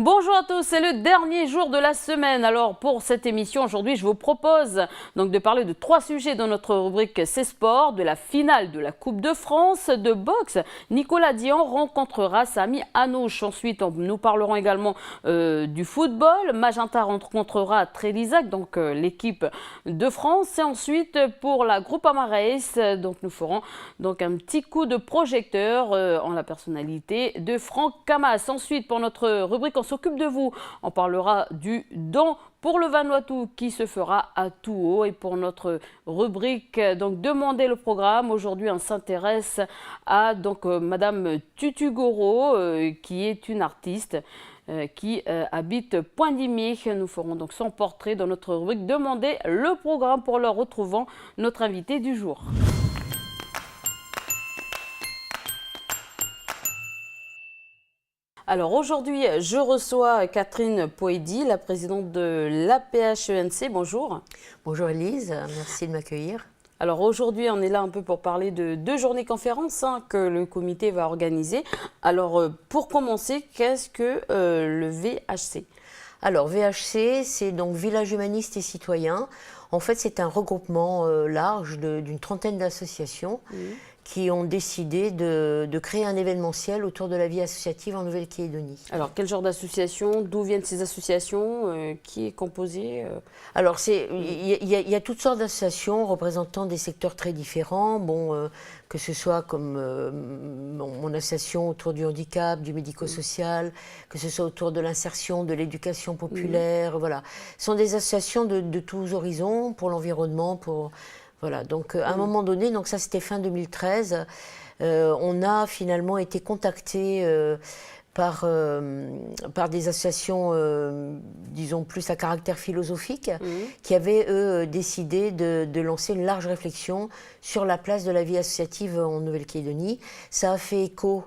Bonjour à tous, c'est le dernier jour de la semaine. Alors pour cette émission aujourd'hui, je vous propose donc de parler de 3 sujets dans notre rubrique C'est Sport, de la finale de la Coupe de France, de boxe. Nicolas Dian rencontrera Samy Hanouch. Ensuite, nous parlerons également du football. Magenta rencontrera Trélisac, donc l'équipe de France. Et ensuite, pour la Groupama Race, donc nous ferons donc un petit coup de projecteur en la personnalité de Franck Camas. Ensuite, pour notre rubrique On s'occupe de vous, on parlera du don pour le Vanuatu qui se fera à Tuo. Et pour notre rubrique donc Demandez le programme, aujourd'hui on s'intéresse à donc Madame Tutugoro qui est une artiste qui habite Pointe-Dimier. Nous ferons donc son portrait dans notre rubrique Demandez le programme pour leur retrouvant notre invité du jour. Alors aujourd'hui, je reçois Catherine Poedi, la présidente de l'APHENC. Bonjour. Bonjour Elise, merci de m'accueillir. Alors aujourd'hui, on est là un peu pour parler de 2 journées conférences que le comité va organiser. Alors pour commencer, qu'est-ce que le VHC? Alors VHC, c'est donc Village Humaniste et Citoyen. En fait, c'est un regroupement large d'une trentaine d'associations. Qui ont décidé de créer un événementiel autour de la vie associative en Nouvelle-Calédonie. Alors, quel genre d'associations? D'où viennent ces associations? Qui est composé? Alors, il y a toutes sortes d'associations représentant des secteurs très différents. Bon, que ce soit comme mon association autour du handicap, du médico-social, que ce soit autour de l'insertion, de l'éducation populaire, voilà. Ce sont des associations de tous horizons, pour l'environnement, pour... Voilà, donc à un moment donné, donc ça c'était fin 2013, on a finalement été contacté par des associations, disons plus à caractère philosophique, qui avaient eux décidé de lancer une large réflexion sur la place de la vie associative en Nouvelle-Calédonie. Ça a fait écho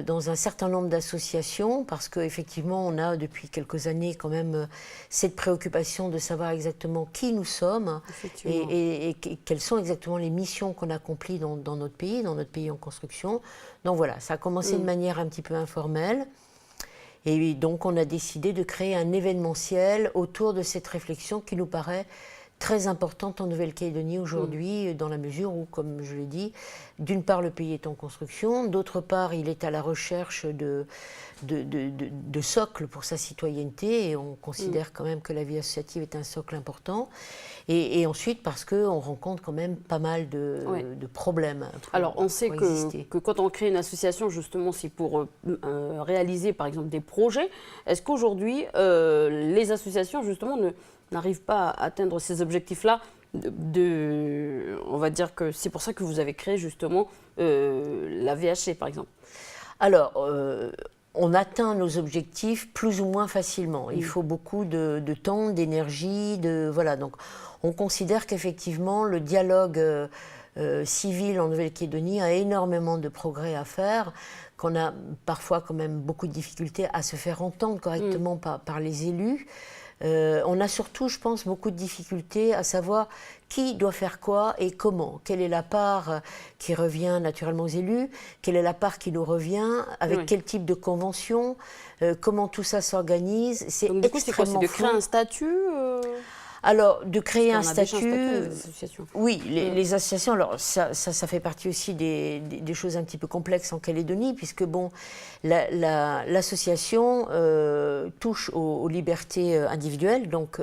dans un certain nombre d'associations, parce qu'effectivement, on a depuis quelques années quand même cette préoccupation de savoir exactement qui nous sommes et quelles sont exactement les missions qu'on accomplit dans notre pays en construction. Donc voilà, ça a commencé de manière un petit peu informelle. Et donc, on a décidé de créer un événementiel autour de cette réflexion qui nous paraît très importante en Nouvelle-Calédonie aujourd'hui, dans la mesure où, comme je l'ai dit, d'une part le pays est en construction, d'autre part il est à la recherche de socle pour sa citoyenneté, et on considère quand même que la vie associative est un socle important, et ensuite parce qu'on rencontre quand même pas mal de problèmes. Alors on sait que quand on crée une association, justement, c'est pour réaliser par exemple des projets. Est-ce qu'aujourd'hui les associations justement n'arrivent pas à atteindre ces objectifs-là? On va dire que c'est pour ça que vous avez créé justement la VHC, par exemple. Alors, on atteint nos objectifs plus ou moins facilement. Il faut beaucoup de temps, d'énergie, voilà. Donc, on considère qu'effectivement, le dialogue civil en Nouvelle-Calédonie a énormément de progrès à faire, qu'on a parfois quand même beaucoup de difficultés à se faire entendre correctement par les élus. On a surtout, je pense, beaucoup de difficultés à savoir qui doit faire quoi et comment. Quelle est la part qui revient naturellement aux élus, quelle est la part qui nous revient, avec quel type de convention, comment tout ça s'organise. C'est extrêmement flou. C'est de créer un statut Alors, de créer un statut, oui, les associations, alors ça fait partie aussi des choses un petit peu complexes en Calédonie, puisque bon, l'association touche aux libertés individuelles, donc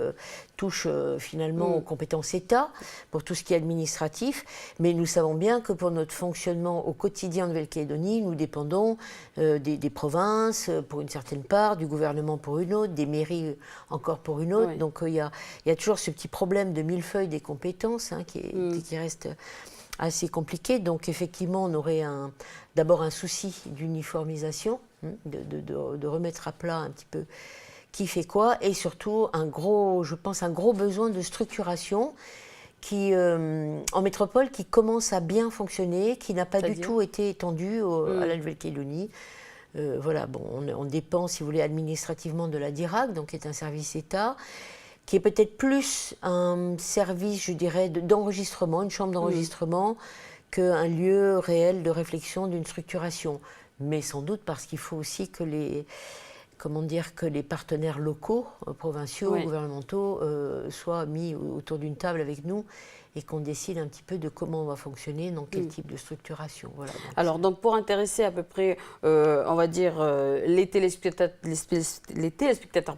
touche finalement aux compétences État pour tout ce qui est administratif, mais nous savons bien que pour notre fonctionnement au quotidien en Nouvelle-Calédonie, nous dépendons des provinces pour une certaine part, du gouvernement pour une autre, des mairies encore pour une autre, donc il y a toujours ce petit problème de millefeuille des compétences qui reste assez compliqué. Donc effectivement, on aurait d'abord un souci d'uniformisation, de remettre à plat un petit peu qui fait quoi, et surtout je pense un gros besoin de structuration en métropole qui commence à bien fonctionner, qui n'a pas du tout été étendu à la Nouvelle-Calédonie. Voilà, bon, on dépend, si vous voulez, administrativement de la DIRAC, donc qui est un service État, qui est peut-être plus un service, je dirais, d'enregistrement, une chambre d'enregistrement, qu'un lieu réel de réflexion d'une structuration. Mais sans doute parce qu'il faut aussi que comment dire, que les partenaires locaux, provinciaux, Oui. gouvernementaux, soient mis autour d'une table avec nous et qu'on décide un petit peu de comment on va fonctionner, dans quel type de structuration. Voilà, Alors, donc, pour intéresser à peu près, on va dire, les téléspectateurs,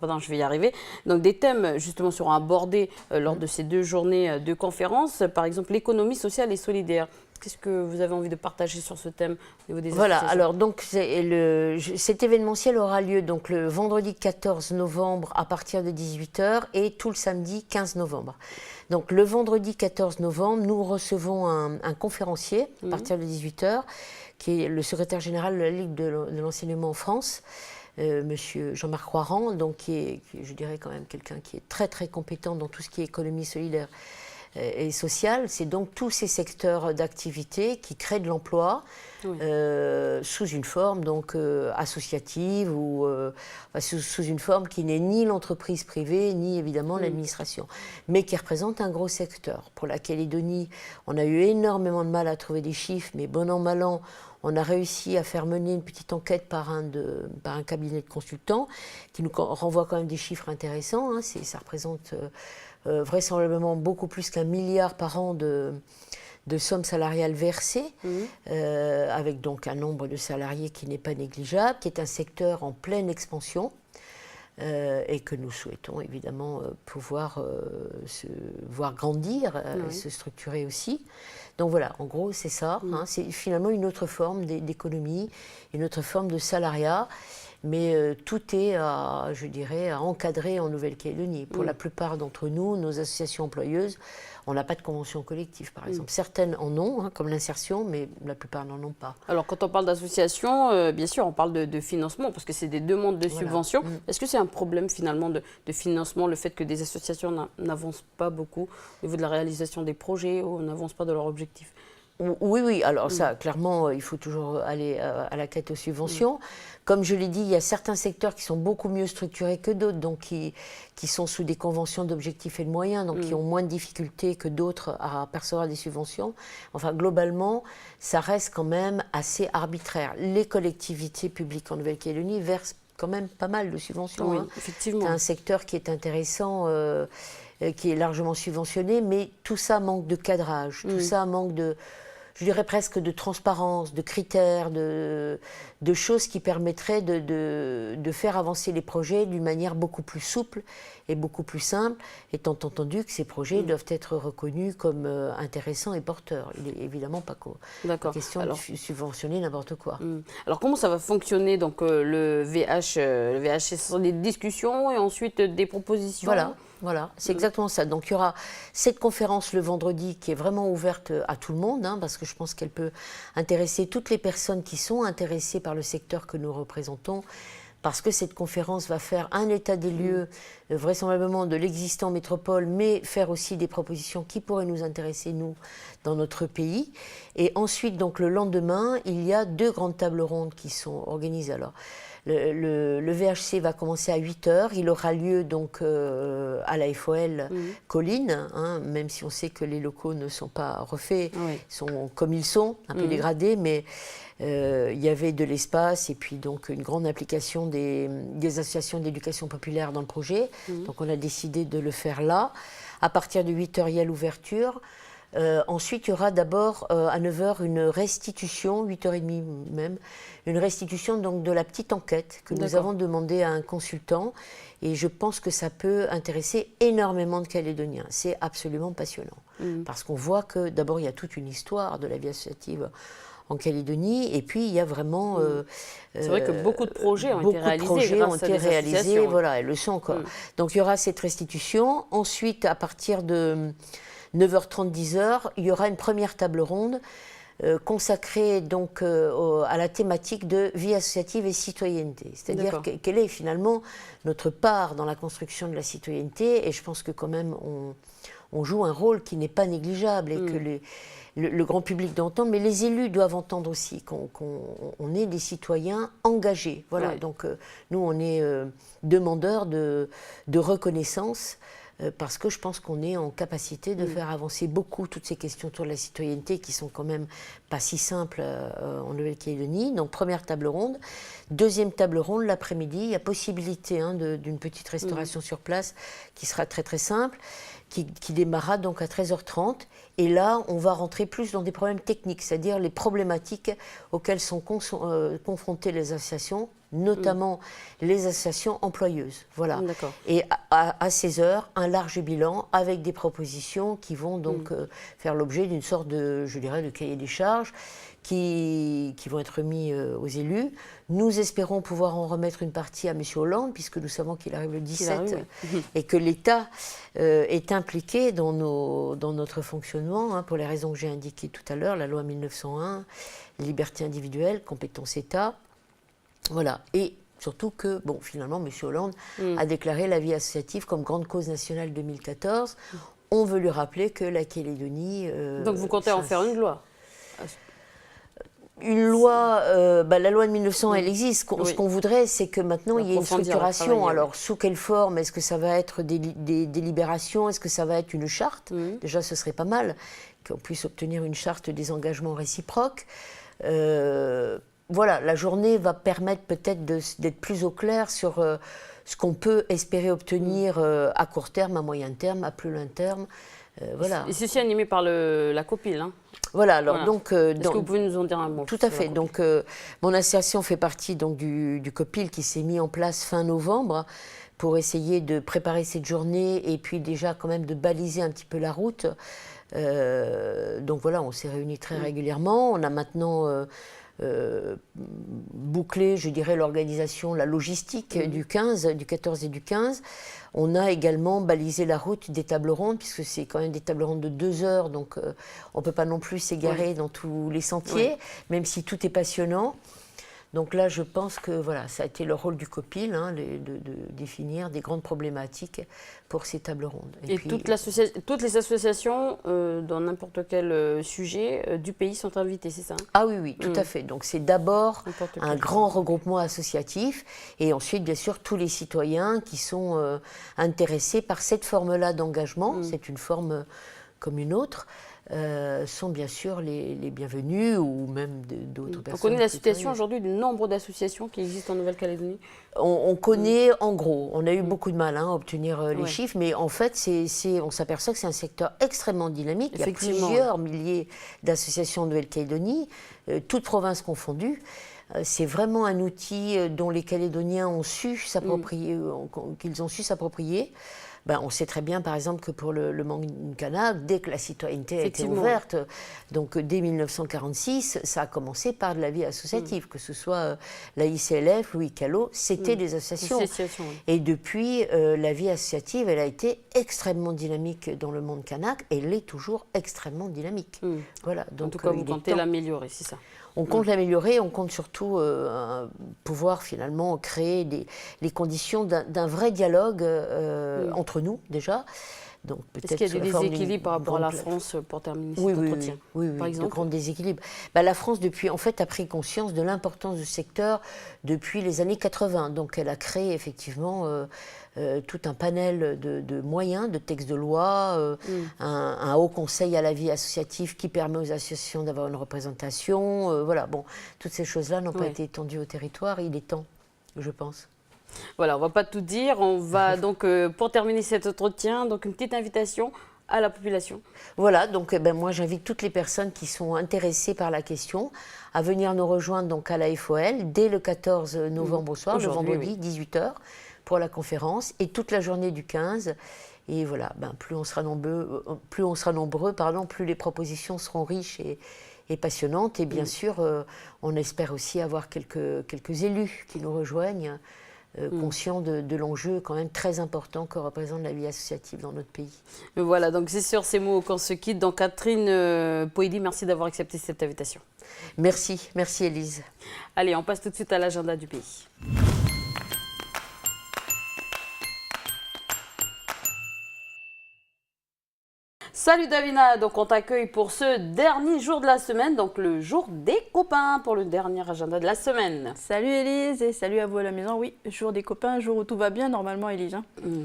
pardon, je vais y arriver, donc des thèmes justement seront abordés lors de ces 2 journées de conférence, par exemple l'économie sociale et solidaire. Qu'est-ce que vous avez envie de partager sur ce thème au niveau des associations? Alors donc cet événementiel aura lieu donc le vendredi 14 novembre à partir de 18 h et tout le samedi 15 novembre. Donc le vendredi 14 novembre, nous recevons un conférencier à partir de 18 h, qui est le secrétaire général de la Ligue de l'enseignement en France, Monsieur Jean-Marc Roiran, donc je dirais quand même quelqu'un qui est très très compétent dans tout ce qui est économie solidaire et sociale. C'est donc tous ces secteurs d'activité qui créent de l'emploi, sous une forme donc associative ou sous une forme qui n'est ni l'entreprise privée ni évidemment l'administration, mais qui représente un gros secteur. Pour la Calédonie, on a eu énormément de mal à trouver des chiffres, mais bon an mal an, on a réussi à faire mener une petite enquête par un cabinet de consultants qui nous renvoie quand même des chiffres intéressants. Hein. Ça représente vraisemblablement beaucoup plus qu'1 milliard par an de sommes salariales versées, avec donc un nombre de salariés qui n'est pas négligeable, qui est un secteur en pleine expansion et que nous souhaitons évidemment pouvoir se voir grandir, se structurer aussi. Donc voilà, en gros c'est ça, hein, c'est finalement une autre forme d'économie, une autre forme de salariat. Mais tout est, je dirais, à encadrer en Nouvelle-Calédonie. Pour la plupart d'entre nous, nos associations employeuses, on n'a pas de convention collective, par exemple. Certaines en ont, hein, comme l'insertion, mais la plupart n'en ont pas. Alors, quand on parle d'association, bien sûr, on parle de financement, parce que c'est des demandes de subventions. Est-ce que c'est un problème, finalement, de financement, le fait que des associations n'avancent pas beaucoup au niveau de la réalisation des projets ou n'avancent pas de leur objectif? Oui, alors ça, clairement, il faut toujours aller à la quête aux subventions. Comme je l'ai dit, il y a certains secteurs qui sont beaucoup mieux structurés que d'autres, donc qui sont sous des conventions d'objectifs et de moyens, donc qui ont moins de difficultés que d'autres à percevoir des subventions. Enfin, globalement, ça reste quand même assez arbitraire. Les collectivités publiques en Nouvelle-Calédonie versent quand même pas mal de subventions. Oui, hein. effectivement. C'est un secteur qui est intéressant, qui est largement subventionné, mais tout ça manque de cadrage, tout ça manque de, je dirais presque de transparence, de critères, de choses qui permettraient de faire avancer les projets d'une manière beaucoup plus souple et beaucoup plus simple, étant entendu que ces projets doivent être reconnus comme intéressants et porteurs. Il n'est évidemment pas question de subventionner n'importe quoi. Alors comment ça va fonctionner donc, le VH, ce sont des discussions et ensuite des propositions? Voilà, c'est exactement ça. Donc il y aura cette conférence le vendredi qui est vraiment ouverte à tout le monde, hein, parce que je pense qu'elle peut intéresser toutes les personnes qui sont intéressées par le secteur que nous représentons, parce que cette conférence va faire un état des lieux, vraisemblablement de l'existant métropole, mais faire aussi des propositions qui pourraient nous intéresser, nous, dans notre pays. Et ensuite, donc le lendemain, il y a 2 grandes tables rondes qui sont organisées. Alors, le VHC va commencer à 8 h. Il aura lieu donc à la FOL Colline, hein, même si on sait que les locaux ne sont pas refaits, sont comme ils sont, un peu dégradés, mais il y avait de l'espace et puis donc une grande implication des associations d'éducation populaire dans le projet. Donc on a décidé de le faire là. À partir de 8 h, il y a l'ouverture. Ensuite, il y aura d'abord à 9 h une restitution, 8 h 30 même, une restitution donc, de la petite enquête que nous avons demandé à un consultant. Et je pense que ça peut intéresser énormément de Calédoniens. C'est absolument passionnant. Parce qu'on voit que d'abord, il y a toute une histoire de la vie associative en Calédonie, et puis il y a vraiment... c'est vrai que beaucoup de projets ont été réalisés, voilà, elles le sont encore. Donc il y aura cette restitution. Ensuite, à partir de 9 h 30, 10 h, il y aura une première table ronde consacrée donc à la thématique de vie associative et citoyenneté. C'est-à-dire quelle est finalement notre part dans la construction de la citoyenneté, et je pense que quand même on joue un rôle qui n'est pas négligeable et que le grand public doit entendre, mais les élus doivent entendre aussi qu'on est des citoyens engagés. Voilà, donc nous on est demandeurs de reconnaissance parce que je pense qu'on est en capacité de faire avancer beaucoup toutes ces questions autour de la citoyenneté qui sont quand même pas si simples en Nouvelle-Calédonie. Donc première table ronde. Deuxième table ronde, l'après-midi, il y a possibilité d'une petite restauration sur place qui sera très très simple, qui démarrera donc à 13h30. Et là, on va rentrer plus dans des problèmes techniques, c'est-à-dire les problématiques auxquelles sont confrontées les associations, notamment les associations employeuses. Voilà. Et à 16h, un large bilan avec des propositions qui vont donc faire l'objet d'une sorte de, je dirais, de cahier des charges qui vont être mis aux élus. Nous espérons pouvoir en remettre une partie à M. Hollande, puisque nous savons qu'il arrive le 17 et que l'État est impliqué dans notre fonctionnement, pour les raisons que j'ai indiquées tout à l'heure, la loi 1901, liberté individuelle, compétence État. Voilà. Et surtout que, bon, finalement, M. Hollande a déclaré la vie associative comme grande cause nationale 2014. On veut lui rappeler que la Calédonie... Donc vous comptez en faire une loi? Une loi, la loi de 1900, elle existe. Ce qu'on voudrait, c'est que maintenant, il y ait une structuration. Alors, sous quelle forme? Est-ce que ça va être des délibérations? Est-ce que ça va être une charte? Déjà, ce serait pas mal qu'on puisse obtenir une charte des engagements réciproques. Voilà, la journée va permettre peut-être d'être plus au clair sur ce qu'on peut espérer obtenir à court terme, à moyen terme, à plus long terme. Voilà. Et ceci animé par la COPIL, hein. Voilà, alors donc... Est-ce que vous pouvez nous en dire un mot? Tout à fait. Donc, mon association fait partie donc, du COPIL qui s'est mis en place fin novembre pour essayer de préparer cette journée et puis déjà quand même de baliser un petit peu la route. Donc voilà, on s'est réunis très régulièrement. On a maintenant... boucler, je dirais, l'organisation, la logistique du 14 et du 15. On a également balisé la route des tables rondes, puisque c'est quand même des tables rondes de 2 heures, donc on ne peut pas non plus s'égarer dans tous les sentiers, même si tout est passionnant. Donc là, je pense que voilà, ça a été le rôle du COPIL, de définir des grandes problématiques pour ces tables rondes. Et puis, toutes les associations, dans n'importe quel sujet du pays, sont invitées, c'est ça? Ah oui, tout à fait. Donc c'est d'abord un grand regroupement associatif et ensuite, bien sûr, tous les citoyens qui sont intéressés par cette forme-là d'engagement. C'est une forme comme une autre. Sont bien sûr les bienvenus ou même d'autres personnes. On connaît la situation aujourd'hui du nombre d'associations qui existent en Nouvelle-Calédonie? On connaît en gros, on a eu beaucoup de mal à obtenir les chiffres, mais en fait on s'aperçoit que c'est un secteur extrêmement dynamique. Il y a plusieurs milliers d'associations en Nouvelle-Calédonie, toutes provinces confondues. C'est vraiment un outil dont les Calédoniens ont su s'approprier, qu'ils ont su s'approprier. On sait très bien, par exemple, que pour le Mandkanac, dès que la citoyenneté a été ouverte, donc dès 1946, ça a commencé par de la vie associative, que ce soit la ICLF, Louis Callot, c'était des associations. Et depuis, la vie associative, elle a été extrêmement dynamique dans le Mandkanac, et elle est toujours extrêmement dynamique. Voilà, donc, en tout cas, vous comptez l'améliorer, c'est ça? On compte l'améliorer, on compte surtout pouvoir finalement créer les conditions d'un vrai dialogue entre nous déjà. Est-ce qu'il y a des déséquilibres par rapport à la France pour terminer cet entretien? Oui, par exemple, de grands déséquilibres. La France, depuis, en fait, a pris conscience de l'importance du secteur depuis les années 80. Donc, elle a créé effectivement tout un panel de moyens, de textes de loi, un haut conseil à la vie associative qui permet aux associations d'avoir une représentation. Voilà, bon, toutes ces choses-là n'ont pas été étendues au territoire. Il est temps, je pense. Voilà, on ne va pas tout dire. On va donc, pour terminer cet entretien, donc une petite invitation à la population. Voilà, donc moi j'invite toutes les personnes qui sont intéressées par la question à venir nous rejoindre donc, à la FOL dès le 14 novembre au soir, le vendredi, 18h, pour la conférence, et toute la journée du 15. Et voilà, plus on sera nombreux, plus les propositions seront riches et passionnantes. Et bien sûr, on espère aussi avoir quelques élus qui nous rejoignent, conscients de l'enjeu quand même très important que représente la vie associative dans notre pays. Voilà, donc c'est sur ces mots qu'on se quitte. Donc Catherine Poëdi, merci d'avoir accepté cette invitation. Merci Élise. Allez, on passe tout de suite à l'agenda du pays. Salut Davina, donc on t'accueille pour ce dernier jour de la semaine, donc le jour des copains pour le dernier agenda de la semaine. Salut Élise et salut à vous à la maison. Oui, jour des copains, jour où tout va bien normalement Élise.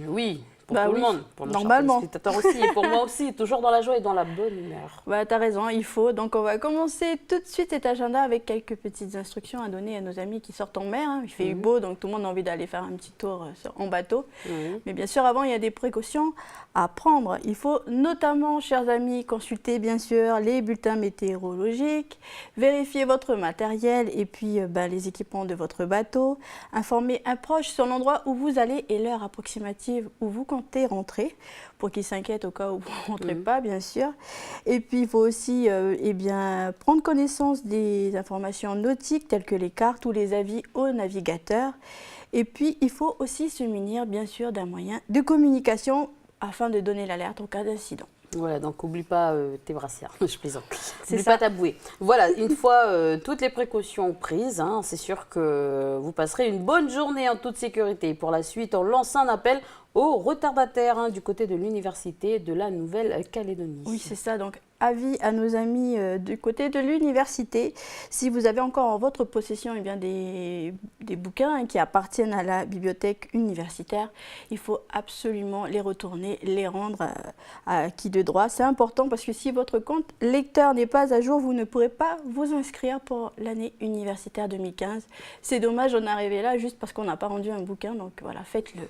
Oui, Pour tout le monde, pour nos chers téléspectateurs aussi, et pour moi aussi, toujours dans la joie et dans la bonne humeur. Bah, tu as raison, il faut. Donc, on va commencer tout de suite cet agenda avec quelques petites instructions à donner à nos amis qui sortent en mer. Il fait beau, donc tout le monde a envie d'aller faire un petit tour en bateau. Mais bien sûr, avant, il y a des précautions à prendre. Il faut notamment, chers amis, consulter bien sûr les bulletins météorologiques, vérifier votre matériel et puis les équipements de votre bateau, informer un proche sur l'endroit où vous allez et l'heure approximative où vous comptez rentrer, pour qu'il s'inquiète au cas où vous ne rentrez pas, bien sûr. Et puis, il faut aussi prendre connaissance des informations nautiques, telles que les cartes ou les avis aux navigateurs. Et puis, il faut aussi se munir, bien sûr, d'un moyen de communication afin de donner l'alerte en cas d'incident. Voilà, donc n'oublie pas tes brassières, je plaisante. N'oublie ça. pas ta bouée. Voilà, une fois toutes les précautions prises, c'est sûr que vous passerez une bonne journée en toute sécurité. Pour la suite, on lance un appel aux retardataires du côté de l'université de la Nouvelle-Calédonie. Oui, c'est ça. Donc, avis à nos amis du côté de l'université. Si vous avez encore en votre possession des bouquins qui appartiennent à la bibliothèque universitaire, il faut absolument les retourner, les rendre à qui de droit. C'est important parce que si votre compte lecteur n'est pas à jour, vous ne pourrez pas vous inscrire pour l'année universitaire 2015. C'est dommage, on est arrivé là juste parce qu'on n'a pas rendu un bouquin. Donc voilà, faites-le.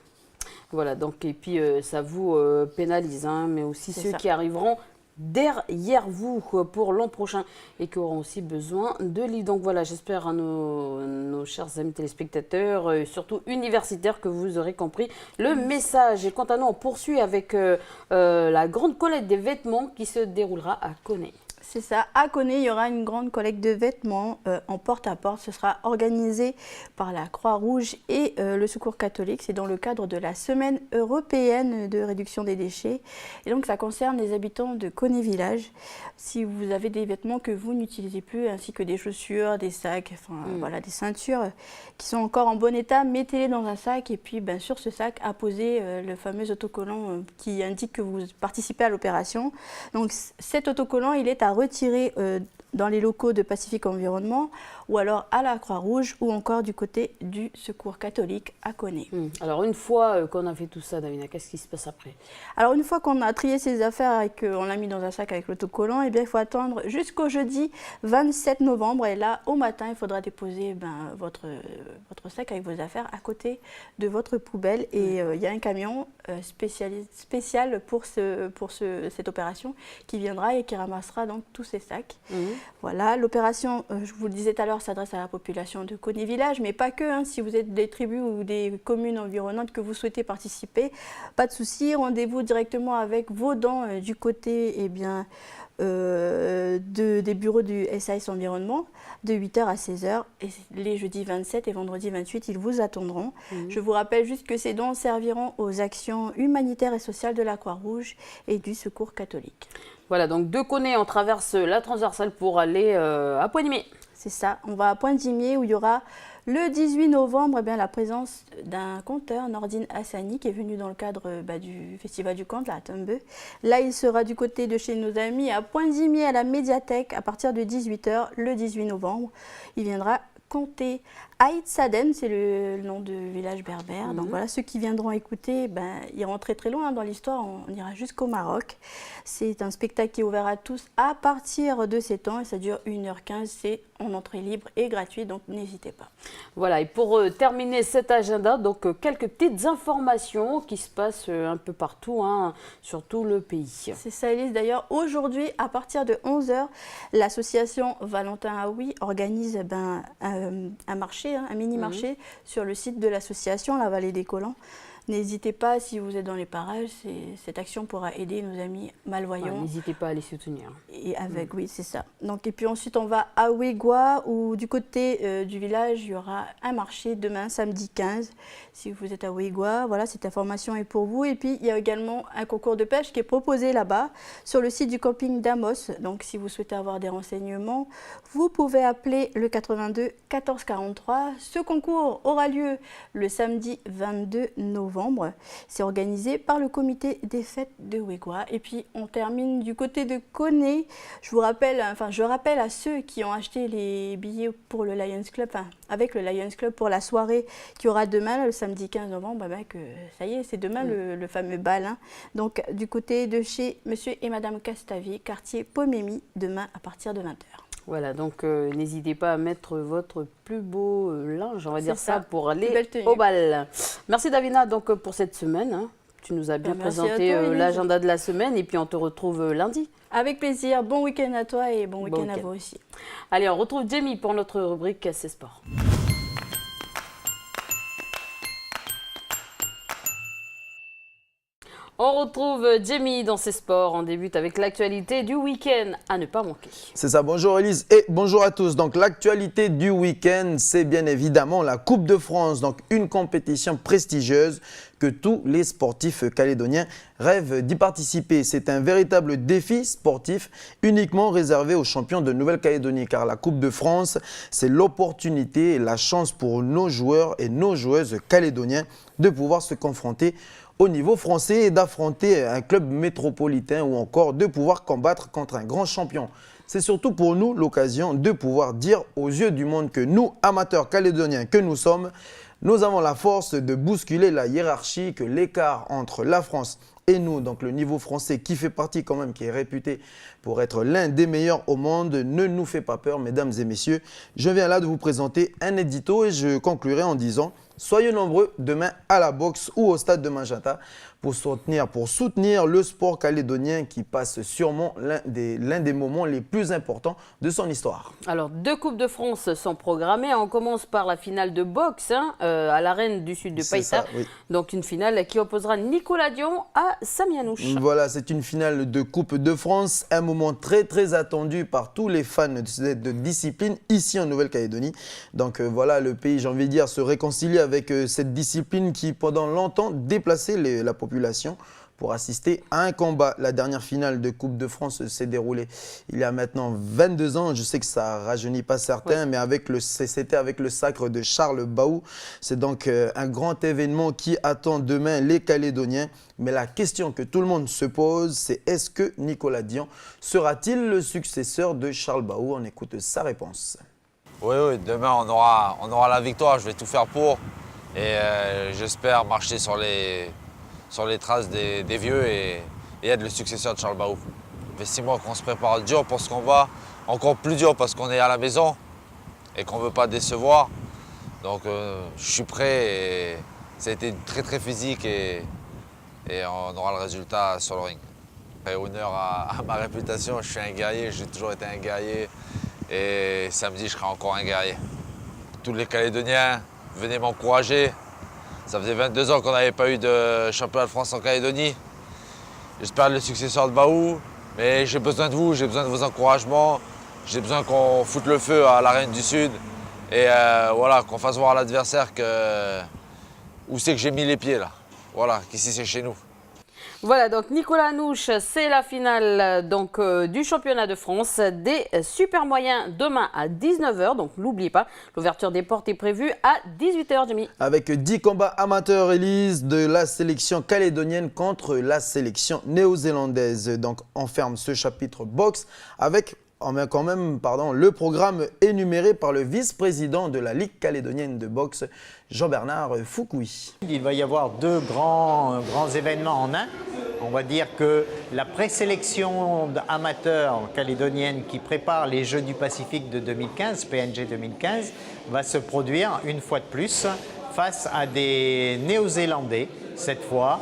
Voilà, donc, et puis ça vous pénalise, mais aussi ceux qui arriveront derrière vous pour l'an prochain et qui auront aussi besoin de livres. Donc voilà, j'espère à nos chers amis téléspectateurs, surtout universitaires, que vous aurez compris le message. Et quant à nous, on poursuit avec la grande collecte des vêtements qui se déroulera à Koné. C'est ça. À Koné, il y aura une grande collecte de vêtements en porte-à-porte. Ce sera organisé par la Croix-Rouge et le Secours catholique. C'est dans le cadre de la Semaine européenne de réduction des déchets. Et donc, ça concerne les habitants de Koné Village. Si vous avez des vêtements que vous n'utilisez plus, ainsi que des chaussures, des sacs, des ceintures qui sont encore en bon état, mettez-les dans un sac. Et puis, sur ce sac, apposez le fameux autocollant qui indique que vous participez à l'opération. Donc, cet autocollant, il est à retirer dans les locaux de Pacifique Environnement ou alors à la Croix-Rouge ou encore du côté du Secours catholique à Koné. Alors une fois qu'on a fait tout ça, Davina, qu'est-ce qui se passe après? Alors une fois qu'on a trié ses affaires et qu'on l'a mis dans un sac avec l'autocollant, il faut attendre jusqu'au jeudi 27 novembre et là au matin il faudra déposer votre sac avec vos affaires à côté de votre poubelle et il y a un camion spécial pour cette opération qui viendra et qui ramassera donc tous ces sacs. Voilà, l'opération, je vous le disais tout à l'heure, s'adresse à la population de Koné Village, mais pas que. Si vous êtes des tribus ou des communes environnantes que vous souhaitez participer, pas de souci, rendez-vous directement avec vos dents du côté des bureaux du SAS Environnement de 8h à 16h. Et les jeudis 27 et vendredi 28, ils vous attendront. Je vous rappelle juste que ces dons serviront aux actions humanitaires et sociales de la Croix-Rouge et du Secours catholique. Voilà, donc de Koné, on traverse la transversale pour aller à Pointe-Dimier. C'est ça, on va à Pointe-Dimier où il y aura le 18 novembre la présence d'un conteur, Nordine Hassani, qui est venu dans le cadre du Festival du Conte, à Tembeu. Là, il sera du côté de chez nos amis à Pointe-Dimier, à la médiathèque, à partir de 18h, le 18 novembre. Il viendra conter Aït Saden, c'est le nom de village berbère. Donc voilà, ceux qui viendront écouter, iront très très loin dans l'histoire, on ira jusqu'au Maroc. C'est un spectacle qui est ouvert à tous à partir de 7 ans et ça dure 1h15, c'est en entrée libre et gratuit, donc n'hésitez pas. Voilà, et pour terminer cet agenda, donc quelques petites informations qui se passent un peu partout, sur tout le pays. C'est ça, Elise. D'ailleurs, aujourd'hui, à partir de 11h, l'association Valentin Aoui organise un marché, un mini-marché sur le site de l'association, la Vallée des Collants. N'hésitez pas, si vous êtes dans les parages, cette action pourra aider nos amis malvoyants. N'hésitez pas à les soutenir. Et oui, c'est ça. Donc, et puis ensuite, on va à Ouégua, où du côté du village, il y aura un marché demain, samedi 15. Si vous êtes à Ouégua, voilà, cette information est pour vous. Et puis, il y a également un concours de pêche qui est proposé là-bas, sur le site du camping d'Amos. Donc, si vous souhaitez avoir des renseignements, vous pouvez appeler le 82 14 43. Ce concours aura lieu le samedi 22 novembre. novembre. C'est organisé par le comité des fêtes de Wegwa. Et puis on termine du côté de Koné. Je rappelle à ceux qui ont acheté les billets pour le Lions Club, avec le Lions Club pour la soirée qui aura demain, le samedi 15 novembre, que ça y est, c'est demain le fameux bal. Donc du côté de chez Monsieur et Madame Castavi, quartier Pomémy, demain à partir de 20h. Voilà, donc n'hésitez pas à mettre votre plus beau linge, on va dire ça, pour aller tenue. au bal. Merci Davina donc, pour cette semaine. Tu nous as bien présenté l'agenda de la semaine et puis on te retrouve lundi. Avec plaisir. Bon week-end à toi et bon week-end à vous aussi. Allez, on retrouve Jamie pour notre rubrique C'est Sport. On retrouve Jamie dans ses sports. On débute avec l'actualité du week-end à ne pas manquer. C'est ça, bonjour Elise et bonjour à tous. Donc l'actualité du week-end, c'est bien évidemment la Coupe de France. Donc une compétition prestigieuse que tous les sportifs calédoniens rêvent d'y participer. C'est un véritable défi sportif uniquement réservé aux champions de Nouvelle-Calédonie. Car la Coupe de France, c'est l'opportunité et la chance pour nos joueurs et nos joueuses calédoniens de pouvoir se confronter au niveau français et d'affronter un club métropolitain ou encore de pouvoir combattre contre un grand champion. C'est surtout pour nous l'occasion de pouvoir dire aux yeux du monde que nous, amateurs calédoniens que nous sommes, nous avons la force de bousculer la hiérarchie, que l'écart entre la France et nous, donc le niveau français qui fait partie quand même, qui est réputé pour être l'un des meilleurs au monde, ne nous fait pas peur, mesdames et messieurs. Je viens là de vous présenter un édito et je conclurai en disant « Soyez nombreux demain à la boxe ou au stade de Magenta pour soutenir le sport calédonien qui passe sûrement l'un des moments les plus importants de son histoire. » Alors, 2 Coupes de France sont programmées. On commence par la finale de boxe à l'Arène du Sud de Païta. Oui. Donc, une finale qui opposera Nicolas Dion à Samy Hanouch. Voilà, c'est une finale de Coupe de France. Un moment très, très attendu par tous les fans de discipline ici en Nouvelle-Calédonie. Donc, voilà, le pays, j'ai envie de dire, se réconcilie avec cette discipline qui, pendant longtemps, déplaçait la population pour assister à un combat. La dernière finale de Coupe de France s'est déroulée il y a maintenant 22 ans. Je sais que ça ne rajeunit pas certains, mais c'était avec le sacre de Charles Baou. C'est donc un grand événement qui attend demain les Calédoniens. Mais la question que tout le monde se pose, c'est est-ce que Nicolas Dion sera-t-il le successeur de Charles Baou? On écoute sa réponse. Oui, demain on aura la victoire. Je vais tout faire pour. Et j'espère marcher sur les traces des vieux et être le successeur de Charles Baou. Ça fait 6 mois qu'on se prépare dur pour ce combat, encore plus dur parce qu'on est à la maison et qu'on ne veut pas décevoir. Donc je suis prêt et ça a été très très physique et on aura le résultat sur le ring. Et honneur à ma réputation, je suis un guerrier, j'ai toujours été un guerrier et samedi je serai encore un guerrier. Tous les Calédoniens, venez m'encourager. Ça faisait 22 ans qu'on n'avait pas eu de championnat de France en Calédonie. J'espère être le successeur de Baou, mais j'ai besoin de vous, j'ai besoin de vos encouragements. J'ai besoin qu'on foute le feu à l'Arène du Sud et voilà, qu'on fasse voir à l'adversaire où c'est que j'ai mis les pieds là. Voilà, qu'ici c'est chez nous. Voilà, donc Nicolas Hanouch, c'est la finale du championnat de France des super moyens demain à 19h. Donc n'oubliez pas, l'ouverture des portes est prévue à 18h, Jimmy. Avec 10 combats amateurs, Elise, de la sélection calédonienne contre la sélection néo-zélandaise. Donc on ferme ce chapitre boxe avec quand même, le programme énuméré par le vice-président de la Ligue calédonienne de boxe, Jean-Bernard Foukoui. Il va y avoir 2 grands événements en un. On va dire que la présélection amateurs calédonienne qui prépare les Jeux du Pacifique de 2015, PNG 2015, va se produire une fois de plus face à des Néo-Zélandais, cette fois,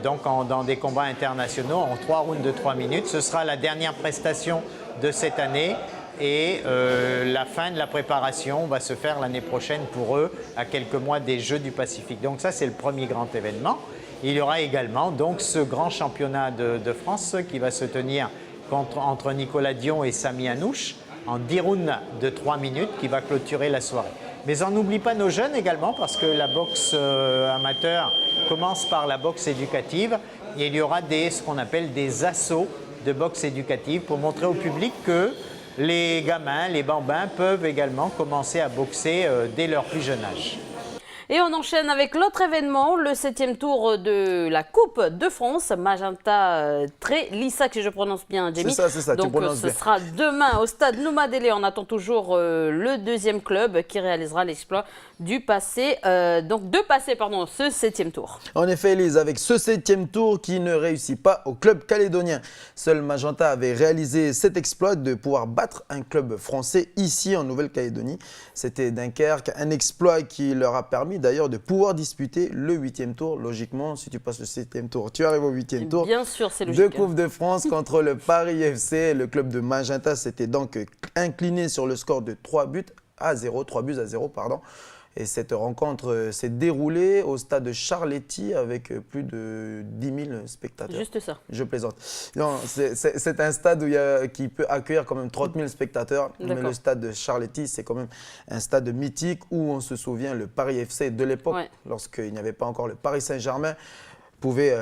dans des combats internationaux en 3 rounds de 3 minutes. Ce sera la dernière prestation de cette année et la fin de la préparation va se faire l'année prochaine pour eux à quelques mois des Jeux du Pacifique. Donc ça c'est le premier grand événement. Il y aura également donc ce grand championnat de France qui va se tenir entre Nicolas Dion et Samy Hanouch en 10 rounds de 3 minutes qui va clôturer la soirée. Mais on n'oublie pas nos jeunes également parce que la boxe amateur commence par la boxe éducative et il y aura ce qu'on appelle des assauts de boxe éducative pour montrer au public que les gamins, les bambins peuvent également commencer à boxer dès leur plus jeune âge. Et on enchaîne avec l'autre événement, le 7e tour de la Coupe de France. Magenta Tré-Lissac, si je prononce bien, Jamie. C'est ça, donc, tu prononces ce bien. sera demain au stade Noumadélé. On attend toujours le deuxième club qui réalisera l'exploit de passer ce 7e tour. En effet, Elise, avec ce 7e tour qui ne réussit pas au club calédonien. Seul Magenta avait réalisé cet exploit de pouvoir battre un club français ici en Nouvelle-Calédonie. C'était Dunkerque, un exploit qui leur a permis d'ailleurs de pouvoir disputer le 8e tour. Logiquement, si tu passes le 7e tour, tu arrives au 8e tour. Bien sûr, c'est De logique. Coupe de France contre le Paris FC. Le club de Magenta s'était donc incliné sur le score de 3 buts à 0, pardon. Et cette rencontre s'est déroulée au stade Charletti avec plus de 10 000 spectateurs. Juste ça. Je plaisante. Non, c'est un stade qui peut accueillir quand même 30 000 spectateurs. Mais le stade de Charletti, c'est quand même un stade mythique où on se souvient, le Paris FC de l'époque, lorsqu'il n'y avait pas encore le Paris Saint-Germain, pouvait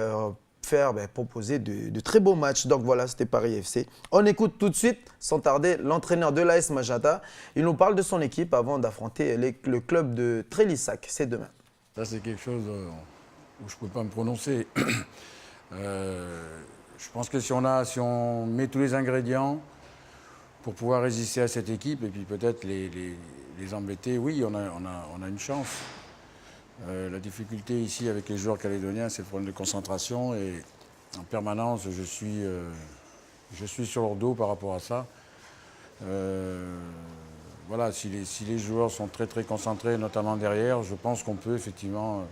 proposer de très beaux matchs. Donc voilà, c'était Paris FC. On écoute tout de suite, sans tarder, l'entraîneur de l'AS Magenta. Il nous parle de son équipe avant d'affronter le club de Tré-Lissac. C'est demain. Ça, c'est quelque chose où je ne peux pas me prononcer. Je pense que si on met tous les ingrédients pour pouvoir résister à cette équipe et puis peut-être les embêter, oui, on a une chance. La difficulté ici avec les joueurs calédoniens, c'est le problème de concentration et en permanence, je suis sur leur dos par rapport à ça. Voilà, si les joueurs sont très très concentrés, notamment derrière, je pense qu'on peut effectivement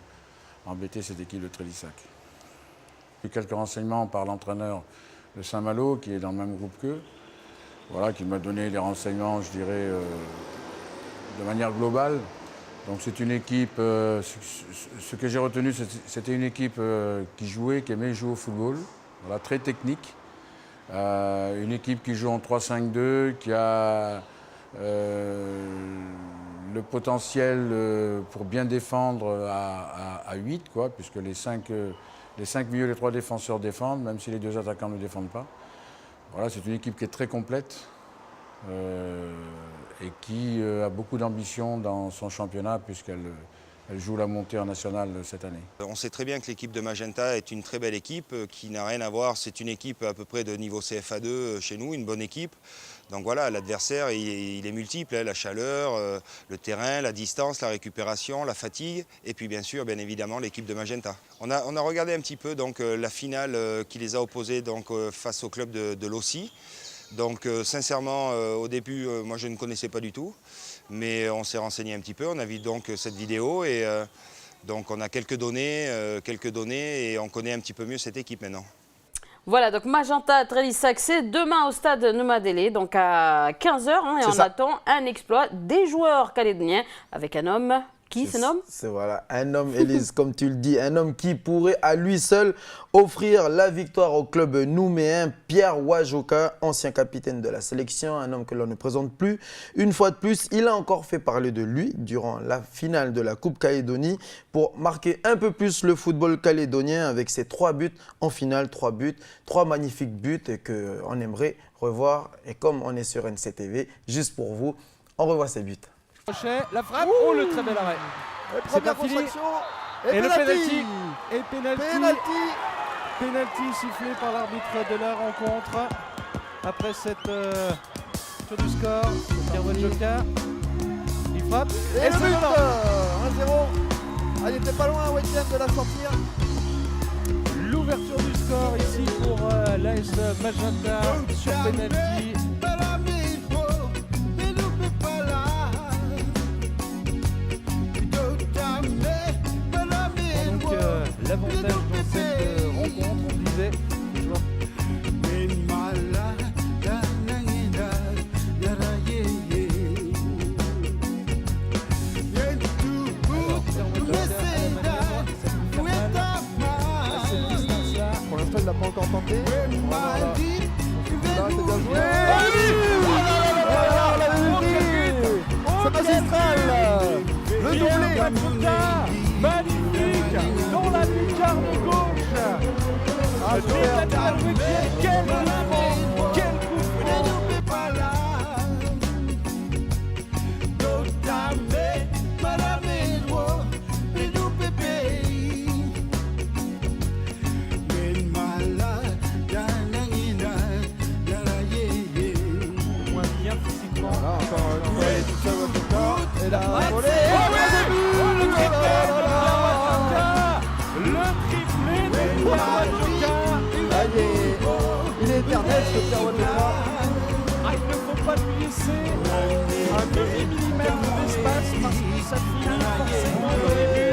embêter cette équipe de Tré-Lissac. J'ai eu quelques renseignements par l'entraîneur de Saint-Malo, qui est dans le même groupe qu'eux, voilà, qui m'a donné des renseignements, je dirais, de manière globale. Donc c'est une équipe, ce que j'ai retenu, c'était une équipe qui jouait, qui aimait jouer au football, voilà, très technique. Une équipe qui joue en 3-5-2, qui a le potentiel pour bien défendre à 8, quoi, puisque les 5 milieux, les 3 défenseurs défendent, même si les 2 attaquants ne défendent pas. Voilà, c'est une équipe qui est très complète. Et qui a beaucoup d'ambition dans son championnat puisqu'elle joue la montée en nationale cette année. On sait très bien que l'équipe de Magenta est une très belle équipe qui n'a rien à voir. C'est une équipe à peu près de niveau CFA2 chez nous, une bonne équipe. Donc voilà, l'adversaire, il est multiple, la chaleur, le terrain, la distance, la récupération, la fatigue et puis bien évidemment, l'équipe de Magenta. On a regardé un petit peu donc, la finale qui les a opposés donc, face au club de Lossy. Donc sincèrement, au début, moi je ne connaissais pas du tout, mais on s'est renseigné un petit peu, on a vu donc cette vidéo et donc on a quelques données et on connaît un petit peu mieux cette équipe maintenant. Voilà, donc Magenta Tré-Lissac, c'est demain au stade Noumadélé, donc à 15 h, et on attend un exploit des joueurs calédoniens avec un homme qui se nomme ? C'est voilà, un homme, Élise, comme tu le dis, un homme qui pourrait à lui seul offrir la victoire au club nouméen, Pierre Wajoka, ancien capitaine de la sélection, un homme que l'on ne présente plus. Une fois de plus, il a encore fait parler de lui durant la finale de la Coupe Calédonie pour marquer un peu plus le football calédonien avec ses 3 buts en finale, 3 buts, 3 magnifiques buts qu'on aimerait revoir. Et comme on est sur NCTV, juste pour vous, on revoit ces buts. La frappe, le très bel arrêt. C'est pas fini. Et le penalty. Et penalty sifflé par l'arbitre de la rencontre. Après cette tour du score, Pierre Wajoka, il frappe. Et le but 1-0. Il était pas loin, Wetjen, de la sortir. L'ouverture du score ici pour l'AS Magenta sur penalty. L'avantage dans cette rencontre, on disait. Pour l'instant, il n'a pas encore tenté. Voilà. Là, c'est bien joué. Et la volée. Le triplé de Pierre Wadjoka. Il est éternel ce Pierre Wadjoka. Ah, il ne faut pas lui laisser un demi-millimètre d'espace parce que ça finit forcément dans les buts.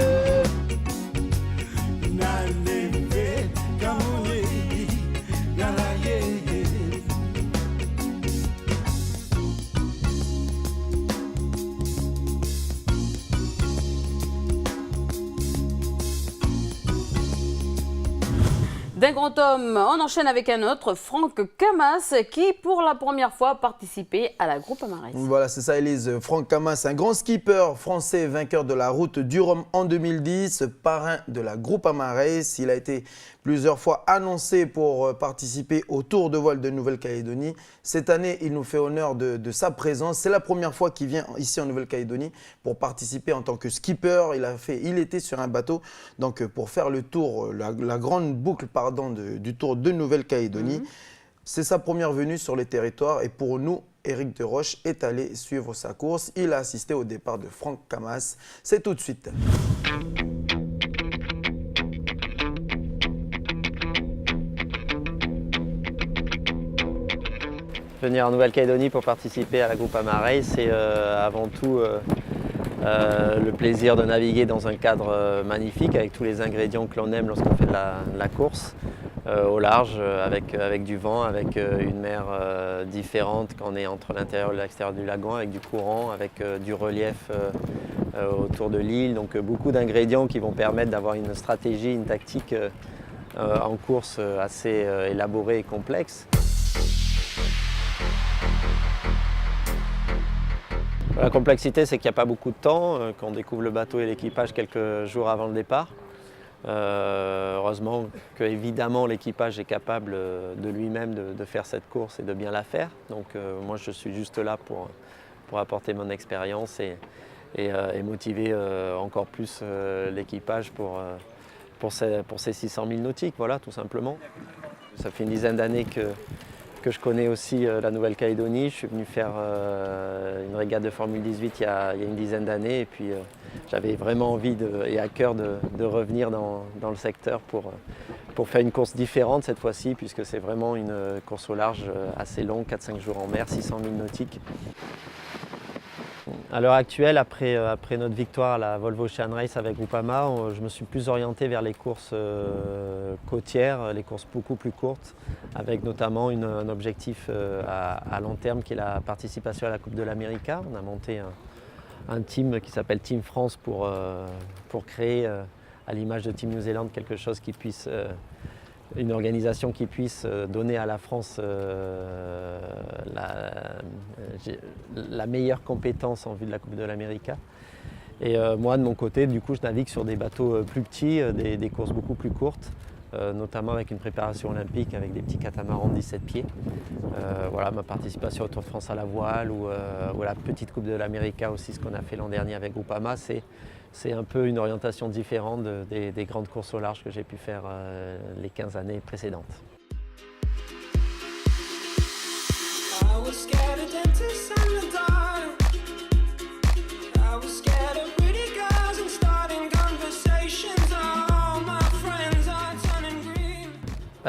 D'un grand homme, on enchaîne avec un autre, Franck Camas, qui pour la première fois a participé à la Groupama Race. Voilà, c'est ça Elise. Franck Camas, un grand skipper français, vainqueur de la route du Rhum en 2010, parrain de la Groupama Race. Il a été plusieurs fois annoncé pour participer au Tour de voile de Nouvelle-Calédonie. Cette année, il nous fait honneur de sa présence. C'est la première fois qu'il vient ici en Nouvelle-Calédonie pour participer en tant que skipper. Il était sur un bateau donc pour faire le tour, la grande boucle du Tour de Nouvelle-Calédonie. C'est sa première venue sur le territoire et pour nous, Éric Desroches est allé suivre sa course. Il a assisté au départ de Franck Camas. C'est tout de suite. Venir en Nouvelle-Calédonie pour participer à la Groupama Race, c'est avant tout le plaisir de naviguer dans un cadre magnifique avec tous les ingrédients que l'on aime lorsqu'on fait de la course, au large, avec du vent, avec une mer différente quand on est entre l'intérieur et l'extérieur du lagon, avec du courant, avec du relief autour de l'île. Donc beaucoup d'ingrédients qui vont permettre d'avoir une stratégie, une tactique en course assez élaborée et complexe. La complexité, c'est qu'il n'y a pas beaucoup de temps, qu'on découvre le bateau et l'équipage quelques jours avant le départ. Heureusement que évidemment l'équipage est capable de lui-même de faire cette course et de bien la faire. Donc moi je suis juste là pour apporter mon expérience et motiver encore plus l'équipage pour ces 600 000 nautiques, voilà, tout simplement. Ça fait une dizaine d'années que je connais aussi la Nouvelle-Calédonie. Je suis venu faire une régate de Formule 18 il y a une dizaine d'années et puis j'avais vraiment envie et à cœur de revenir dans le secteur pour faire une course différente cette fois-ci puisque c'est vraiment une course au large assez longue, 4-5 jours en mer, 600 000 nautiques. À l'heure actuelle, après notre victoire à la Volvo Ocean Race avec Groupama, je me suis plus orienté vers les courses côtières, les courses beaucoup plus courtes, avec notamment un objectif à long terme qui est la participation à la Coupe de l'Amérique. On a monté un team qui s'appelle Team France pour créer, à l'image de Team New Zealand, quelque chose qui puisse, une organisation qui puisse donner à la France la meilleure compétence en vue de la Coupe de l'Amérique. Et moi, de mon côté, du coup, je navigue sur des bateaux plus petits, des courses beaucoup plus courtes, notamment avec une préparation olympique avec des petits catamarans de 17 pieds. Voilà, ma participation au Tour de France à la voile ou à la petite Coupe de l'Amérique aussi, ce qu'on a fait l'an dernier avec Groupama, c'est un peu une orientation différente des grandes courses au large que j'ai pu faire les 15 années précédentes.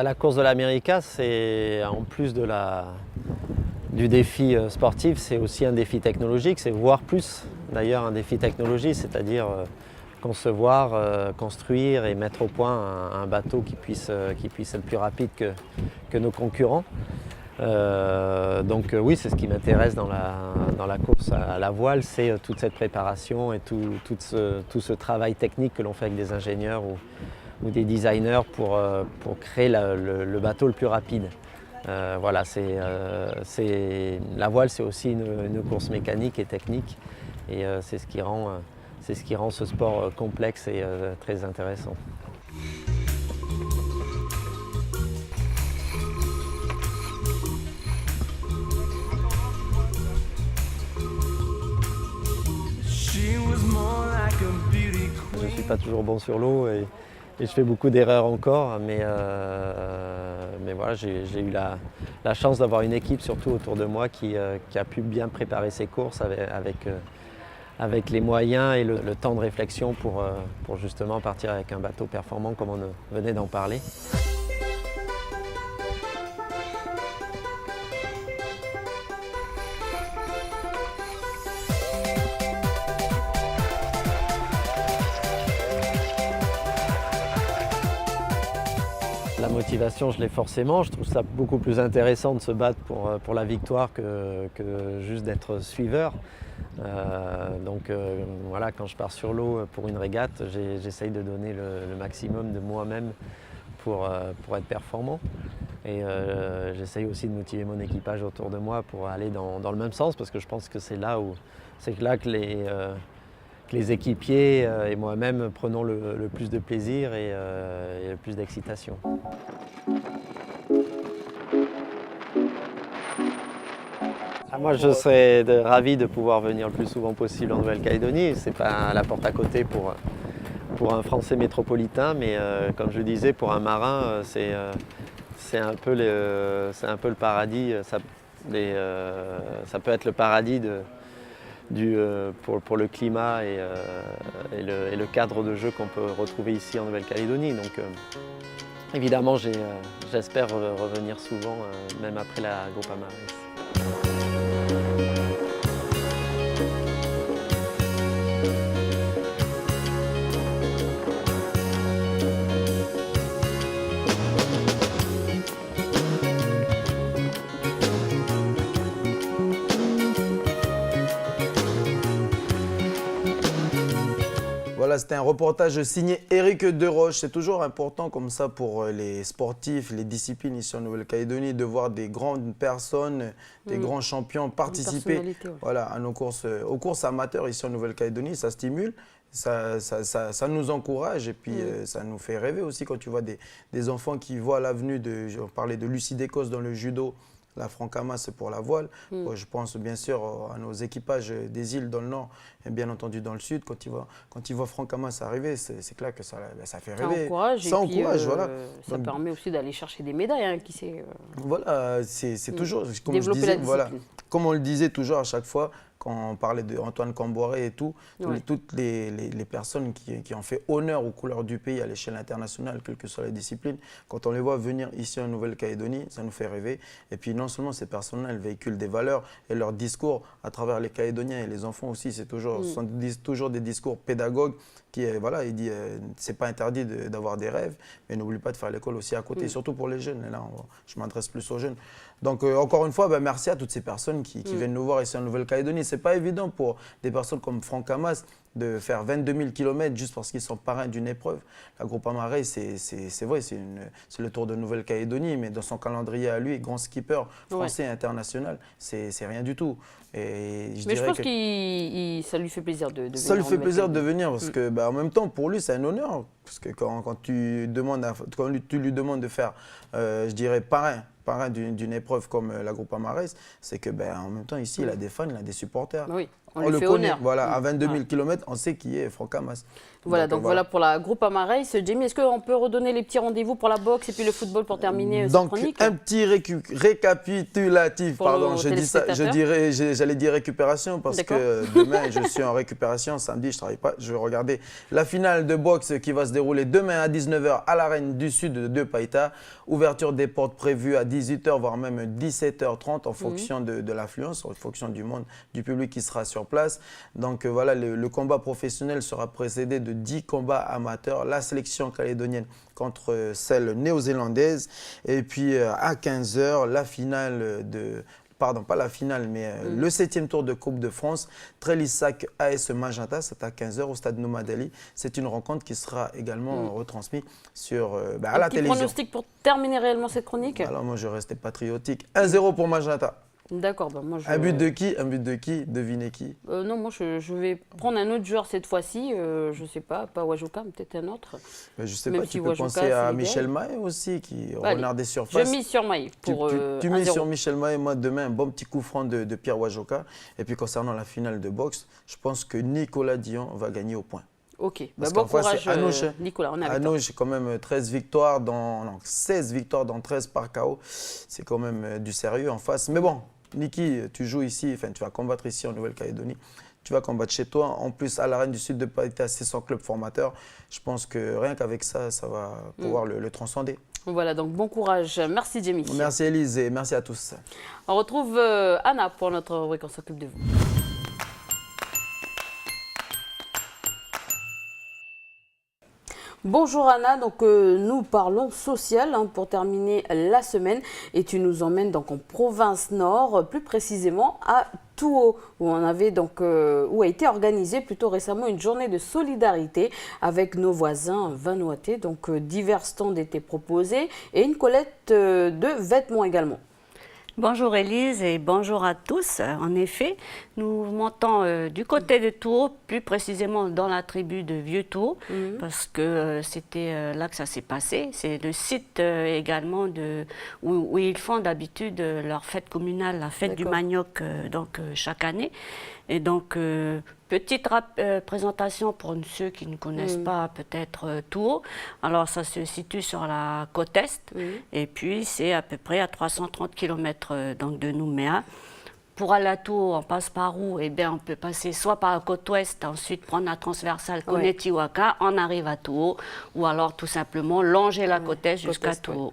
La course de l'Amérique, c'est en plus du défi sportif, c'est aussi un défi technologique, c'est voire plus d'ailleurs un défi technologique, c'est-à-dire concevoir, construire et mettre au point un bateau qui puisse être plus rapide que nos concurrents. Donc oui, c'est ce qui m'intéresse dans la course à la voile, c'est toute cette préparation et tout ce travail technique que l'on fait avec des ingénieurs ou des designers pour créer le bateau le plus rapide. Voilà, la voile, c'est aussi une course mécanique et technique et c'est ce qui rend ce sport complexe et très intéressant. Je ne suis pas toujours bon sur l'eau et je fais beaucoup d'erreurs encore, mais voilà, j'ai eu la chance d'avoir une équipe surtout autour de moi qui a pu bien préparer ses courses avec les moyens et le temps de réflexion pour justement partir avec un bateau performant comme on venait d'en parler. La motivation, je l'ai forcément. Je trouve ça beaucoup plus intéressant de se battre pour la victoire que juste d'être suiveur. Voilà, quand je pars sur l'eau pour une régate, j'essaye de donner le maximum de moi-même pour être performant. Et j'essaye aussi de motiver mon équipage autour de moi pour aller dans le même sens, parce que je pense que c'est là que les équipiers et moi-même prenons le plus de plaisir et le plus d'excitation. Moi, je serais ravi de pouvoir venir le plus souvent possible en Nouvelle-Calédonie. Ce n'est pas la porte à côté pour un Français métropolitain, mais comme je disais, pour un marin, c'est un peu le paradis. Ça peut être le paradis pour le climat et le cadre de jeu qu'on peut retrouver ici en Nouvelle-Calédonie. Donc évidemment, j'espère revenir souvent, même après la Groupama Race. Voilà, c'était un reportage signé Éric Deroche. C'est toujours important comme ça pour les sportifs, les disciplines ici en Nouvelle-Calédonie, de voir des grandes personnes, des grands champions participer voilà, à nos courses, aux courses amateurs ici en Nouvelle-Calédonie. Ça stimule, ça nous encourage et puis ça nous fait rêver aussi quand tu vois des enfants qui voient l'avenue on parlait de Lucie Descosses dans le judo, la Francama, c'est pour la voile. Je pense bien sûr à nos équipages des îles dans le nord et bien entendu dans le sud. Quand ils voient Francama arriver, c'est clair que ça fait rêver. Ça encourage, voilà. Ça permet aussi d'aller chercher des médailles, hein, qui sait. Voilà, c'est toujours, comme je disais, voilà, comme on le disait toujours à chaque fois, quand on parlait d'Antoine Camboiré et tout, toutes les personnes qui ont fait honneur aux couleurs du pays à l'échelle internationale, quelles que soient les disciplines, quand on les voit venir ici en Nouvelle-Calédonie, ça nous fait rêver. Et puis non seulement ces personnes-là, elles véhiculent des valeurs et leurs discours à travers les Calédoniens et les enfants aussi, c'est toujours des discours pédagogues qui, voilà, il dit, c'est pas interdit d'avoir des rêves, mais n'oublie pas de faire l'école aussi à côté, surtout pour les jeunes. Et là, je m'adresse plus aux jeunes. Donc, encore une fois, merci à toutes ces personnes qui viennent nous voir ici en Nouvelle-Calédonie. Ce n'est pas évident pour des personnes comme Franck Hamas de faire 22 000 km juste parce qu'ils sont parrains d'une épreuve. La Groupama Race, c'est vrai, c'est le Tour de Nouvelle-Calédonie, mais dans son calendrier à lui, grand skipper français et international, c'est rien du tout. Mais je pense que ça lui fait plaisir de venir. Ça lui fait plaisir de venir parce que, en même temps, pour lui, c'est un honneur. Parce que quand tu lui demandes de faire, je dirais, parrain d'une épreuve comme la Groupama Race, c'est que en même temps ici il a des fans, il a des supporters. Oui, on le connaît. Honneur. Voilà, à 22 000 km, on sait qui est Franck Hamas. Voilà, donc voilà pour la Groupama Race. Jamie, est-ce qu'on peut redonner les petits rendez-vous pour la boxe et puis le football pour terminer cette chronique? Donc un petit récapitulatif, pardon, j'allais dire récupération parce que demain je suis en récupération, samedi je ne travaille pas, je vais regarder la finale de boxe qui va se dérouler demain à 19 h à l'Arène du Sud de Païta. Ouverture des portes prévues à 18 h voire même 17 h 30 en fonction de l'affluence, en fonction du monde, du public qui sera sur place. Donc voilà, le combat professionnel sera précédé de 10 combats amateurs, la sélection calédonienne contre celle néo-zélandaise. Et puis à 15 h, la finale pardon, pas la finale, mais le 7e tour de Coupe de France, Trélissac AS Magenta, c'est à 15 h au stade Nomadali. C'est une rencontre qui sera également retransmise à la télévision. Pronostic pour terminer réellement cette chronique? Alors moi je restais patriotique. 1-0 pour Magenta. D'accord, moi Un but de qui? Un but de qui? Devinez qui? Non, moi je vais prendre un autre joueur cette fois-ci, je sais pas Wajoka, peut-être un autre. Mais je sais pas, tu peux penser à Michel Mahé aussi, qui renard des surfaces. Je mise sur Mahé pour tu mises sur Michel Mahé, moi demain un bon petit coup franc de Pierre Wajoka. Et puis concernant la finale de boxe, je pense que Nicolas Dion va gagner au point. Ok, bon courage Nicolas, on est avec toi. Anouche, quand même 16 victoires dans 13 par KO. C'est quand même du sérieux en face. Mais bon, Niki, tu joues ici, tu vas combattre ici en Nouvelle-Calédonie. tu vas combattre chez toi. En plus, à l'Arène du Sud de Paris, tu as 600 clubs formateurs. Je pense que rien qu'avec ça, ça va pouvoir le transcender. Voilà, donc bon courage. Merci Jamie. Merci Élise et merci à tous. On retrouve Anna pour notre rubrique On s'occupe de vous. Bonjour Anna, donc nous parlons social pour terminer la semaine et tu nous emmènes donc en province nord, plus précisément à Touo, où on avait donc où a été organisée plutôt récemment une journée de solidarité avec nos voisins vanuatais. Donc divers stands étaient proposés et une collecte de vêtements également. Bonjour Élise et bonjour à tous. En effet, nous montons du côté de Touo, plus précisément dans la tribu de Vieux-Touo, parce que c'était là que ça s'est passé. C'est le site également où ils font d'habitude leur fête communale, la fête du manioc, chaque année. Et donc, petite présentation pour ceux qui ne connaissent pas peut-être Touo. Alors, ça se situe sur la côte est et puis c'est à peu près à 330 km de Nouméa. Pour aller à Touo, on passe par où? Eh bien, on peut passer soit par la côte ouest, ensuite prendre la transversale Konetiwaka, on arrive à Touo, ou alors tout simplement longer la côte est jusqu'à Touo.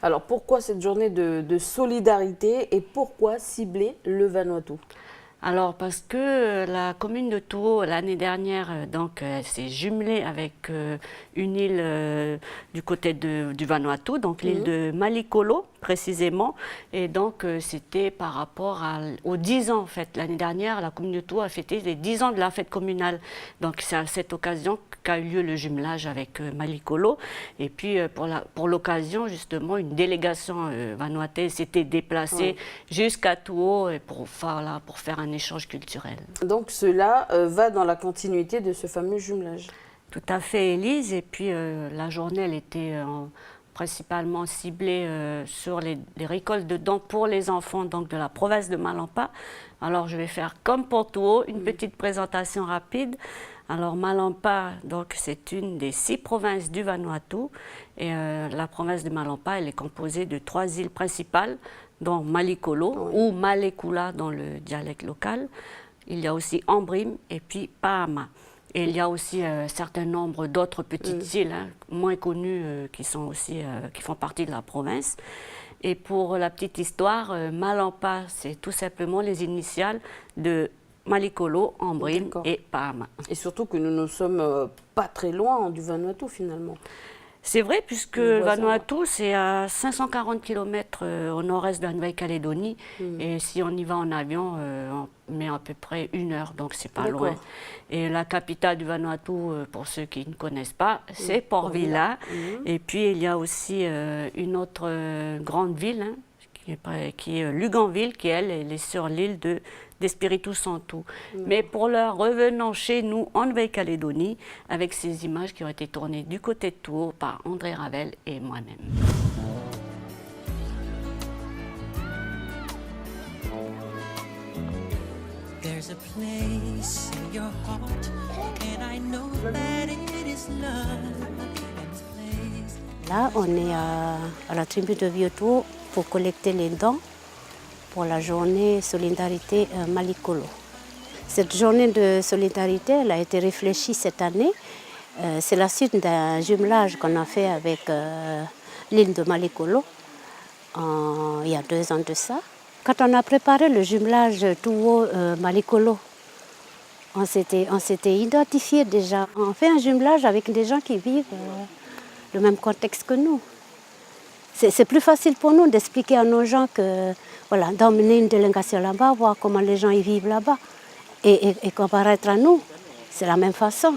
Alors, pourquoi cette journée de solidarité et pourquoi cibler le Vanuatu? Alors, parce que la commune de Touo, l'année dernière, s'est jumelée avec une île du côté du Vanuatu, donc l'île de Malikolo, précisément. Et donc, c'était par rapport aux 10 ans, en fait. L'année dernière, la commune de Touo a fêté les 10 ans de la fête communale. Donc, c'est à cette occasion qu'a eu lieu le jumelage avec Malikolo. Et puis, pour l'occasion, justement, une délégation vanuataise s'était déplacée jusqu'à Touo pour faire un échange culturel. Donc cela va dans la continuité de ce fameux jumelage. Tout à fait, Élise. Et puis la journée, elle était principalement ciblée sur les récoltes de dons pour les enfants de la province de Malampa. Alors je vais faire comme pour Touo, une petite présentation rapide. Alors Malampa, c'est une des 6 provinces du Vanuatu. Et la province de Malampa, elle est composée de 3 îles principales, dont Malikolo ou Malekula dans le dialecte local. Il y a aussi Ambrim et puis Pahama. Et il y a aussi un certain nombre d'autres petites îles moins connues qui font partie de la province. Et pour la petite histoire, Malampa, c'est tout simplement les initiales de Malikolo, Ambrim et Pahama. Et surtout que nous ne sommes pas très loin du Vanuatu finalement. C'est vrai, puisque Vanuatu, c'est à 540 km au nord-est de la Nouvelle-Calédonie. Et si on y va en avion, on met à peu près 1 heure, donc c'est pas loin. Et la capitale du Vanuatu, pour ceux qui ne connaissent pas, c'est Port Vila. Et puis il y a aussi une autre grande ville, qui est Luganville, qui elle est sur l'île d'Espiritu Santo. Mais pour l'heure, revenons chez nous en Nouvelle-Calédonie avec ces images qui ont été tournées du côté de Touo par André Ravel et moi-même. There's a place in your heart and I know that it is love. Là, on est à la tribu de Vieux-Touo pour collecter les dons pour la journée Solidarité Malikolo. Cette journée de solidarité, elle a été réfléchie cette année. C'est la suite d'un jumelage qu'on a fait avec l'île de Malikolo il y a 2 ans de ça. Quand on a préparé le jumelage Touo-Malikolo, on s'était identifié déjà. On fait un jumelage avec des gens qui vivent le même contexte que nous. C'est plus facile pour nous d'expliquer à nos gens que, voilà, d'emmener une délégation là-bas, voir comment les gens y vivent là-bas. Et comparaître à nous, c'est la même façon.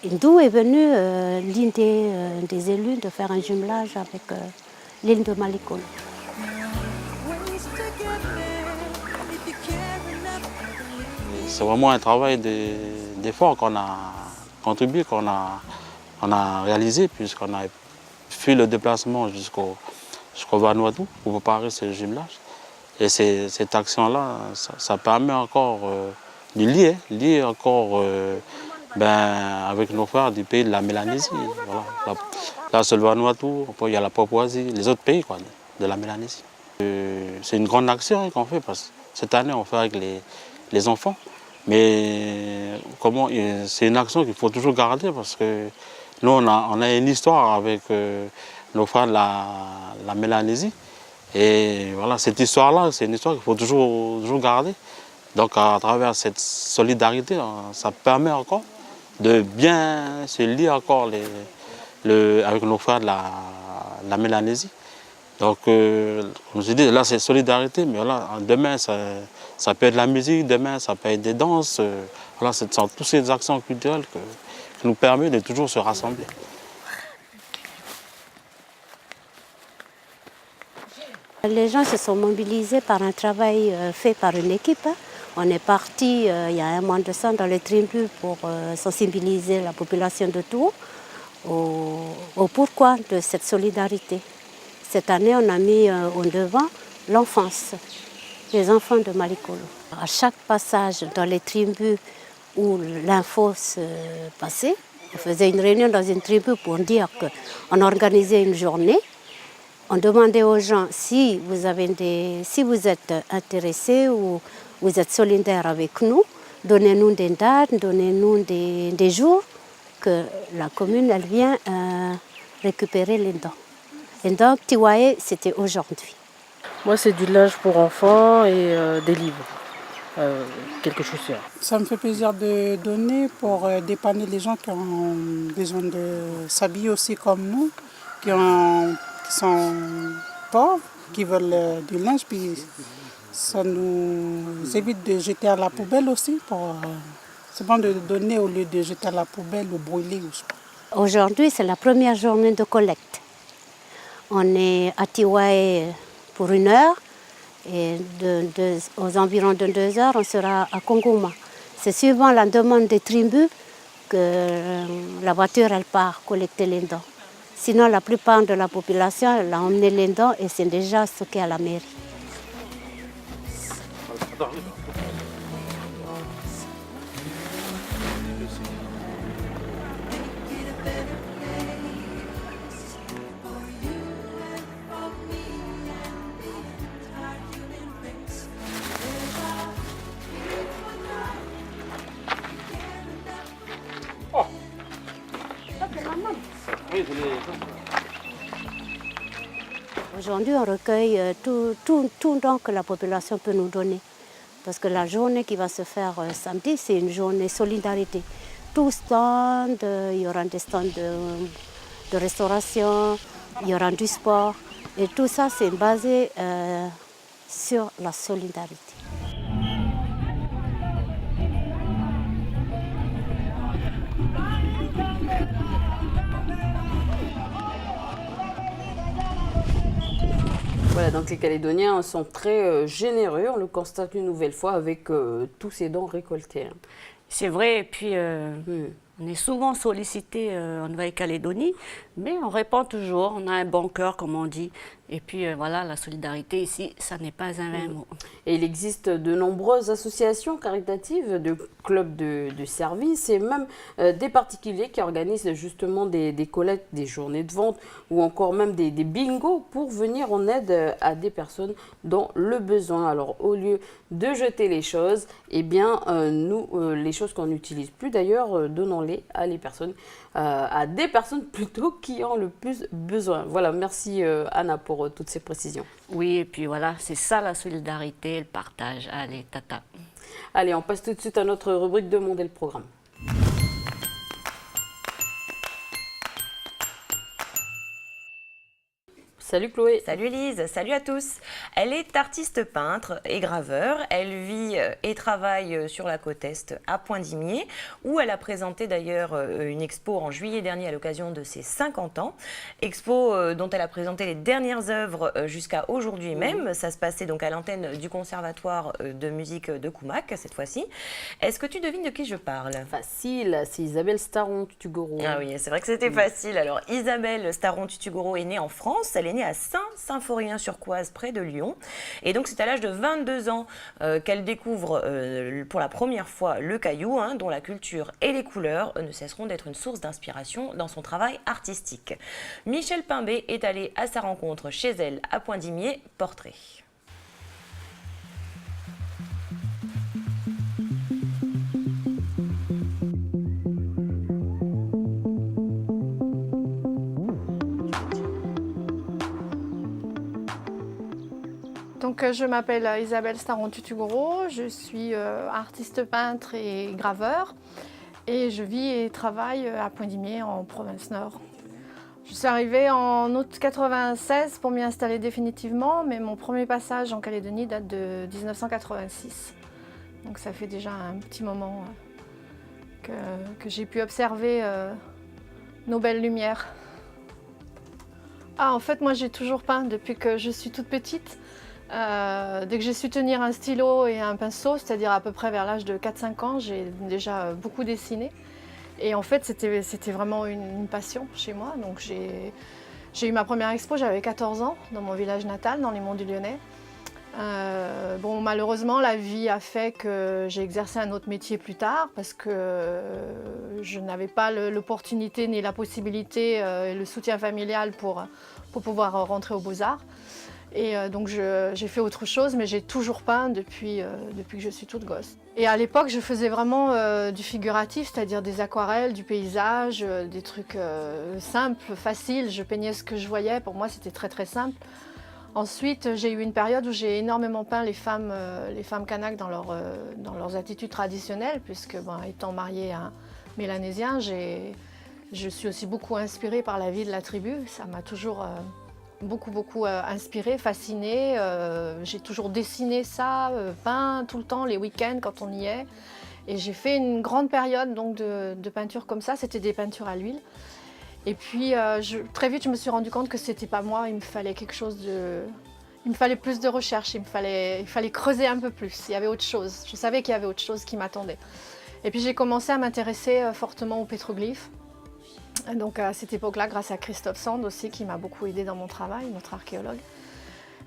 D'où est venue l'idée des élus de faire un jumelage avec l'île de Malikolo. C'est vraiment un travail d'effort qu'on a contribué, qu'on a réalisé, puisqu'on a fait le déplacement jusqu'au Vanuatu pour préparer ce jumelage. Et cette action-là, ça permet encore de lier encore avec nos frères du pays de la Mélanésie. Voilà. Là, c'est le Vanuatu, il y a la Papouasie, les autres pays de la Mélanésie. C'est une grande action qu'on fait, parce que cette année, on fait avec les enfants. Mais c'est une action qu'il faut toujours garder parce que nous, on a une histoire avec nos frères de la Mélanésie. Et voilà, cette histoire-là, c'est une histoire qu'il faut toujours garder. Donc à travers cette solidarité, ça permet encore de bien se lier encore avec nos frères de la Mélanésie. Donc, comme je dis, là c'est solidarité, mais là, demain ça peut être la musique, demain ça peut être des danses. Voilà, ce sont toutes ces actions culturelles qui nous permettent de toujours se rassembler. Les gens se sont mobilisés par un travail fait par une équipe. On est parti il y a un mois de ça dans les tribus pour sensibiliser la population de Tours au pourquoi de cette solidarité. Cette année, on a mis au devant l'enfance, les enfants de Malikolo. À chaque passage dans les tribus où l'info se passait, on faisait une réunion dans une tribu pour dire qu'on organisait une journée. On demandait aux gens si vous êtes intéressés ou vous êtes solidaires avec nous, donnez-nous des dates, donnez-nous des jours que la commune elle vient récupérer les dents. Et donc Tiwaye, c'était aujourd'hui. Moi, c'est du linge pour enfants et des livres, quelques chaussures. Ça me fait plaisir de donner pour dépanner les gens qui ont besoin de s'habiller aussi comme nous, qui sont pauvres, qui veulent du linge, puis ça nous évite de jeter à la poubelle aussi. C'est bon de donner au lieu de jeter à la poubelle ou brûler. Aujourd'hui, c'est la première journée de collecte. On est à Tiwaye pour 1 heure et aux environs de 2 heures, on sera à Kongoma. C'est suivant la demande des tribus que la voiture elle part collecter les dents. Sinon, la plupart de la population elle a emmené les dents et c'est déjà stocké à la mairie. Aujourd'hui, on recueille tout don que la population peut nous donner. Parce que la journée qui va se faire samedi, c'est une journée solidarité. Tout stand, il y aura des stands de restauration, il y aura du sport. Et tout ça, c'est basé sur la solidarité. Voilà, donc les Calédoniens sont très généreux, on le constate une nouvelle fois avec tous ces dons récoltés. C'est vrai, et puis on est souvent sollicité en Nouvelle-Calédonie, mais on répond toujours, on a un bon cœur comme on dit. Et puis voilà, la solidarité ici, ça n'est pas un vain mot. Et il existe de nombreuses associations caritatives, de clubs de services et même des particuliers qui organisent justement des collectes, des journées de vente ou encore même des bingos pour venir en aide à des personnes dans le besoin. Alors au lieu de jeter les choses, eh bien nous, les choses qu'on n'utilise plus d'ailleurs, donnons-les à des personnes plutôt qui en le plus besoin. Voilà, merci Anna pour toutes ces précisions. Oui, et puis voilà, c'est ça la solidarité, le partage. Allez, tata. Allez, on passe tout de suite à notre rubrique Demander le programme. Salut Chloé. Salut Elise, salut à tous. Elle est artiste peintre et graveur. Elle vit et travaille sur la côte Est à Poindimié, où elle a présenté d'ailleurs une expo en juillet dernier à l'occasion de ses 50 ans. Expo dont elle a présenté les dernières œuvres jusqu'à aujourd'hui même. Ça se passait donc à l'antenne du Conservatoire de musique de Koumak cette fois-ci. Est-ce que tu devines de qui je parle? Facile, c'est Isabelle Staron-Tutugoro. Ah oui, c'est vrai que c'était facile. Alors Isabelle Staron-Tutugoro est née en France. Elle est née à Saint-Symphorien-sur-Coise, près de Lyon. Et donc, c'est à l'âge de 22 ans qu'elle découvre pour la première fois le caillou, dont la culture et les couleurs ne cesseront d'être une source d'inspiration dans son travail artistique. Michel Pimbé est allé à sa rencontre chez elle à Poindimié. « Portrait ». . 「「Donc je m'appelle Isabelle Staron-Tutugoro, je suis artiste peintre et graveur et je vis et travaille à Poindimié en province Nord. Je suis arrivée en août 1996 pour m'y installer définitivement, mais mon premier passage en Calédonie date de 1986. Donc ça fait déjà un petit moment que j'ai pu observer nos belles lumières. Ah, en fait, moi j'ai toujours peint depuis que je suis toute petite. Dès que j'ai su tenir un stylo et un pinceau, c'est-à-dire à peu près vers l'âge de 4-5 ans, j'ai déjà beaucoup dessiné. Et en fait, c'était vraiment une passion chez moi. Donc j'ai eu ma première expo, j'avais 14 ans, dans mon village natal, dans les Monts du Lyonnais. Bon, malheureusement, la vie a fait que j'ai exercé un autre métier plus tard parce que je n'avais pas l'opportunité ni la possibilité et le soutien familial pour pouvoir rentrer aux Beaux-Arts. Et donc j'ai fait autre chose, mais j'ai toujours peint depuis que je suis toute gosse. Et à l'époque, je faisais vraiment du figuratif, c'est-à-dire des aquarelles, du paysage, des trucs simples, faciles. Je peignais ce que je voyais, pour moi c'était très très simple. Ensuite, j'ai eu une période où j'ai énormément peint les femmes Kanak dans leurs attitudes traditionnelles, puisque étant mariée à un Mélanésien, je suis aussi beaucoup inspirée par la vie de la tribu. Ça m'a toujours beaucoup inspirée, fascinée. J'ai toujours dessiné ça, peint tout le temps, les week-ends quand on y est. Et j'ai fait une grande période donc, de peinture comme ça, c'était des peintures à l'huile. Et puis très vite, je me suis rendu compte que c'était pas moi, il me fallait quelque chose de... Il me fallait plus de recherche, il fallait creuser un peu plus, il y avait autre chose. Je savais qu'il y avait autre chose qui m'attendait. Et puis j'ai commencé à m'intéresser fortement aux pétroglyphes. Donc à cette époque-là, grâce à Christophe Sand aussi, qui m'a beaucoup aidée dans mon travail, notre archéologue.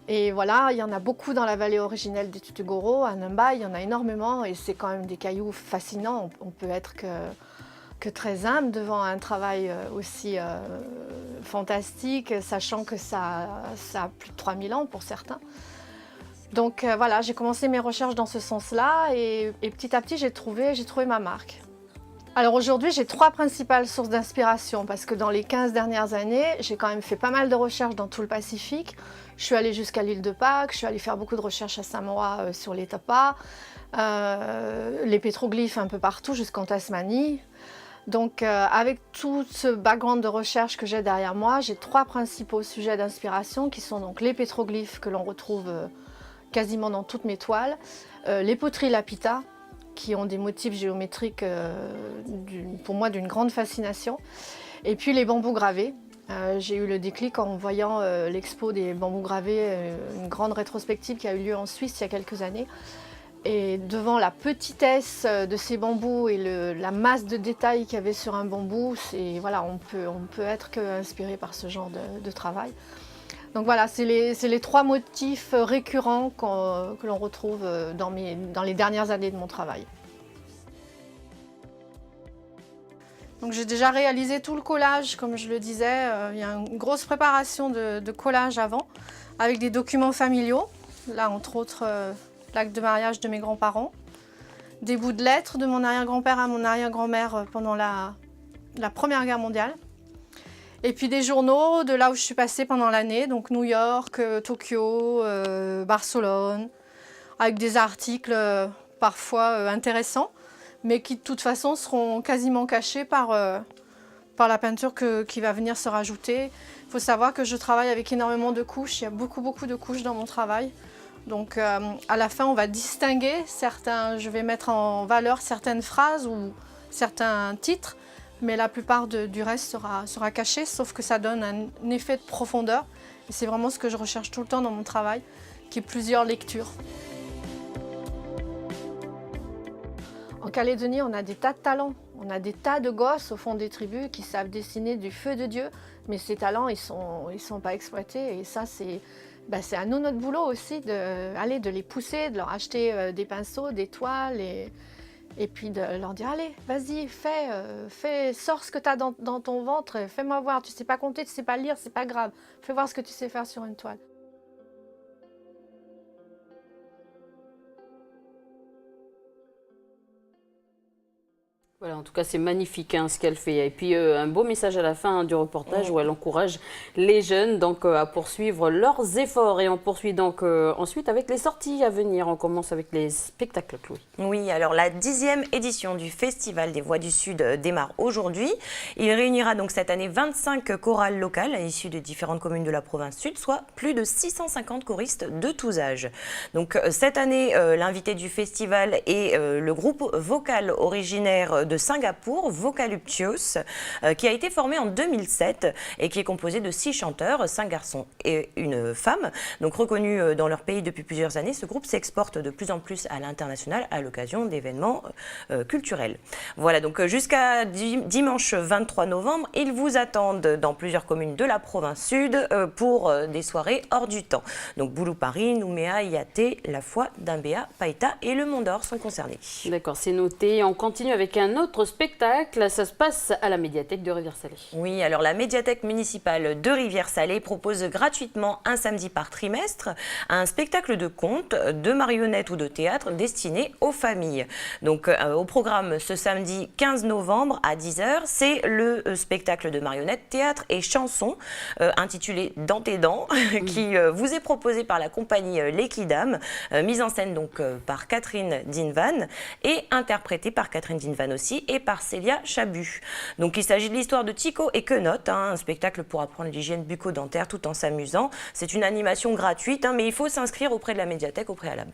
Et voilà, il y en a beaucoup dans la vallée originelle des Tutugoro, à Numba, il y en a énormément, et c'est quand même des cailloux fascinants. On peut être que très humble devant un travail aussi fantastique, sachant que ça a plus de 3000 ans pour certains. Donc voilà, j'ai commencé mes recherches dans ce sens-là et petit à petit j'ai trouvé ma marque. Alors aujourd'hui, j'ai 3 principales sources d'inspiration parce que dans les 15 dernières années, j'ai quand même fait pas mal de recherches dans tout le Pacifique. Je suis allée jusqu'à l'île de Pâques, je suis allée faire beaucoup de recherches à Samoa sur les tapas, les pétroglyphes un peu partout jusqu'en Tasmanie. Donc avec tout ce background de recherche que j'ai derrière moi, j'ai 3 principaux sujets d'inspiration qui sont donc les pétroglyphes que l'on retrouve quasiment dans toutes mes toiles, les poteries lapita qui ont des motifs géométriques pour moi d'une grande fascination, et puis les bambous gravés. J'ai eu le déclic en voyant l'expo des bambous gravés, une grande rétrospective qui a eu lieu en Suisse il y a quelques années. Et devant la petitesse de ces bambous et la masse de détails qu'il y avait sur un bambou, voilà, on peut être qu'inspiré par ce genre de travail. Donc voilà, c'est les 3 motifs récurrents que l'on retrouve dans les dernières années de mon travail. Donc j'ai déjà réalisé tout le collage, comme je le disais. Il y a une grosse préparation de collage avant, avec des documents familiaux. Là, entre autres, l'acte de mariage de mes grands-parents, des bouts de lettres de mon arrière-grand-père à mon arrière-grand-mère pendant la Première Guerre mondiale. Et puis des journaux de là où je suis passée pendant l'année, donc New York, Tokyo, Barcelone, avec des articles parfois intéressants, mais qui de toute façon seront quasiment cachés par la peinture qui va venir se rajouter. Il faut savoir que je travaille avec énormément de couches, il y a beaucoup de couches dans mon travail. Donc à la fin, on va distinguer je vais mettre en valeur certaines phrases ou certains titres, mais la plupart du reste sera caché, sauf que ça donne un effet de profondeur. Et c'est vraiment ce que je recherche tout le temps dans mon travail, qui est plusieurs lectures. En Calédonie, on a des tas de talents. On a des tas de gosses au fond des tribus qui savent dessiner du feu de Dieu, mais ces talents, ils sont pas exploités. Et ça, c'est à nous notre boulot aussi de les pousser, de leur acheter des pinceaux, des toiles et puis de leur dire allez, vas-y, sors ce que tu as dans ton ventre, fais-moi voir, tu sais pas compter, tu sais pas lire, c'est pas grave, fais voir ce que tu sais faire sur une toile. Voilà, en tout cas, c'est magnifique ce qu'elle fait. Et puis, un beau message à la fin du reportage où elle encourage les jeunes donc, à poursuivre leurs efforts. Et on poursuit donc ensuite avec les sorties à venir. On commence avec les spectacles, Chloé. Oui, alors la 10e édition du Festival des Voix du Sud démarre aujourd'hui. Il réunira donc cette année 25 chorales locales issues de différentes communes de la province sud, soit plus de 650 choristes de tous âges. Donc cette année, l'invité du festival est le groupe vocal originaire de Singapour, Vocaluptios, qui a été formé en 2007 et qui est composé de 6 chanteurs, 5 garçons et une femme. Donc reconnu dans leur pays depuis plusieurs années, ce groupe s'exporte de plus en plus à l'international à l'occasion d'événements culturels. Voilà, donc jusqu'à dimanche 23 novembre, ils vous attendent dans plusieurs communes de la province sud pour des soirées hors du temps. Donc Boulou Paris, Nouméa, Yaté, La Foi, Dambéa, Païta et le Mont d'Or sont concernés. D'accord, c'est noté. On continue avec un autre spectacle. Ça se passe à la médiathèque de Rivière-Salée. Oui, alors la médiathèque municipale de Rivière-Salée propose gratuitement un samedi par trimestre un spectacle de contes, de marionnettes ou de théâtre destiné aux familles. Donc au programme ce samedi 15 novembre à 10h, c'est le spectacle de marionnettes, théâtre et chansons intitulé Dans tes dents qui vous est proposé par la compagnie L'Equidam, mise en scène donc par Catherine Dinvan et interprétée par Catherine Dinvan aussi et par Célia Chabu. Donc il s'agit de l'histoire de Tico et Quenotte, un spectacle pour apprendre l'hygiène bucco-dentaire tout en s'amusant. C'est une animation gratuite, mais il faut s'inscrire auprès de la médiathèque au préalable.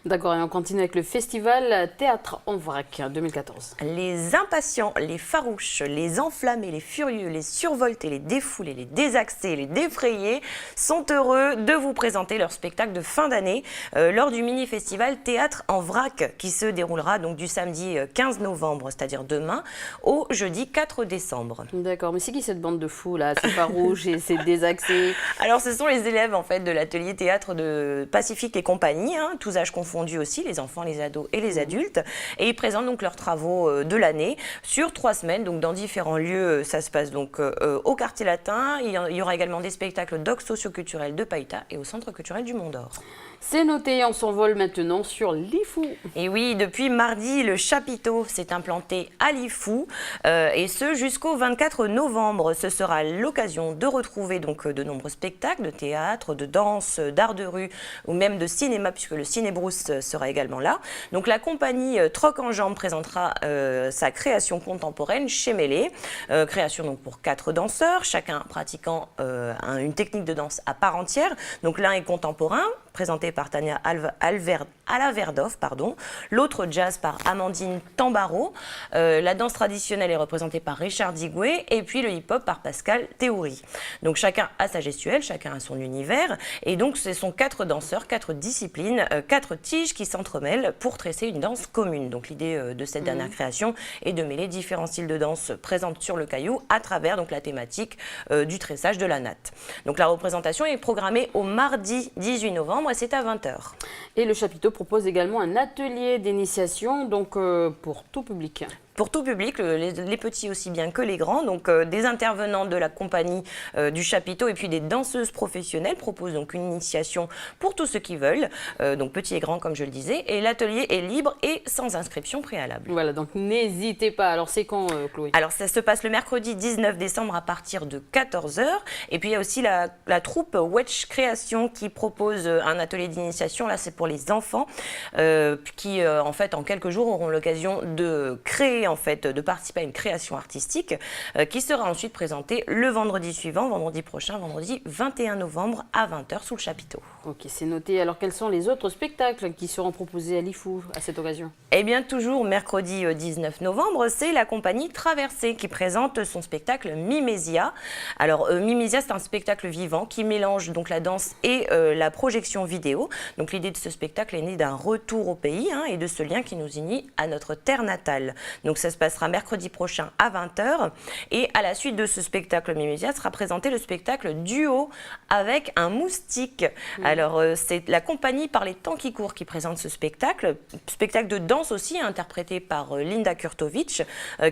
D'accord, et on continue avec le festival Théâtre en vrac 2014. Les impatients, les farouches, les enflammés, les furieux, les survoltés, les défoulés, les désaxés, les défrayés sont heureux de vous présenter leur spectacle de fin d'année lors du mini-festival Théâtre en vrac qui se déroulera donc du samedi 15 novembre, c'est-à-dire demain, au jeudi 4 décembre. D'accord, mais c'est qui cette bande de fous là, ces farouches et ces désaxés? Alors ce sont les élèves en fait de l'atelier théâtre de Pacifique et compagnie, tous âges confondus aussi, les enfants, les ados et les adultes, et ils présentent donc leurs travaux de l'année sur 3 semaines, donc dans différents lieux. Ça se passe donc au Quartier Latin, il y aura également des spectacles docs socioculturels de Païta et au Centre culturel du Mont d'Or. C'est noté, on s'envole maintenant sur Lifou. Et oui, depuis mardi, le chapiteau s'est implanté à Lifou et ce jusqu'au 24 novembre. Ce sera l'occasion de retrouver donc de nombreux spectacles de théâtre, de danse, d'art de rue ou même de cinéma puisque le Ciné-Brousse sera également là. Donc la compagnie Troc en Jambes présentera sa création contemporaine chez Mêlée. Création donc pour 4 danseurs, chacun pratiquant une technique de danse à part entière. Donc l'un est contemporain, présenté par Tania Alaverdoff, l'autre jazz par Amandine Tambaro, la danse traditionnelle est représentée par Richard Digoué et puis le hip-hop par Pascal Théouri. Donc chacun a sa gestuelle, chacun a son univers et donc ce sont 4 danseurs, 4 disciplines, 4 tiges qui s'entremêlent pour tresser une danse commune. Donc l'idée de cette dernière création est de mêler différents styles de danse présents sur le caillou à travers donc la thématique du tressage de la natte. Donc la représentation est programmée au mardi 18 novembre et c'est à 20h. Et le chapiteau propose également un atelier d'initiation donc pour tout public. Pour tout public, les petits aussi bien que les grands, donc des intervenants de la compagnie du chapiteau et puis des danseuses professionnelles proposent donc une initiation pour tous ceux qui veulent, donc petits et grands comme je le disais, et l'atelier est libre et sans inscription préalable. Voilà, donc n'hésitez pas. Alors c'est quand Chloé? Alors ça se passe le mercredi 19 décembre à partir de 14h, et puis il y a aussi la troupe Wedge Création qui propose un atelier d'initiation, là c'est pour les enfants, qui en fait en quelques jours auront l'occasion de créer de participer à une création artistique qui sera ensuite présentée le vendredi suivant, vendredi prochain, vendredi 21 novembre à 20h sous le chapiteau. Ok, c'est noté. Alors quels sont les autres spectacles qui seront proposés à Lifou à cette occasion? Eh bien toujours mercredi 19 novembre, c'est la compagnie Traversée qui présente son spectacle Mimésia. Alors Mimésia, c'est un spectacle vivant qui mélange donc la danse et la projection vidéo. Donc l'idée de ce spectacle est née d'un retour au pays et de ce lien qui nous unit à notre terre natale. Donc ça se passera mercredi prochain à 20h et à la suite de ce spectacle Mimésia sera présenté le spectacle Duo avec un moustique. Alors c'est la compagnie Par les temps qui courent qui présente ce spectacle de danse aussi interprété par Linda Kurtovic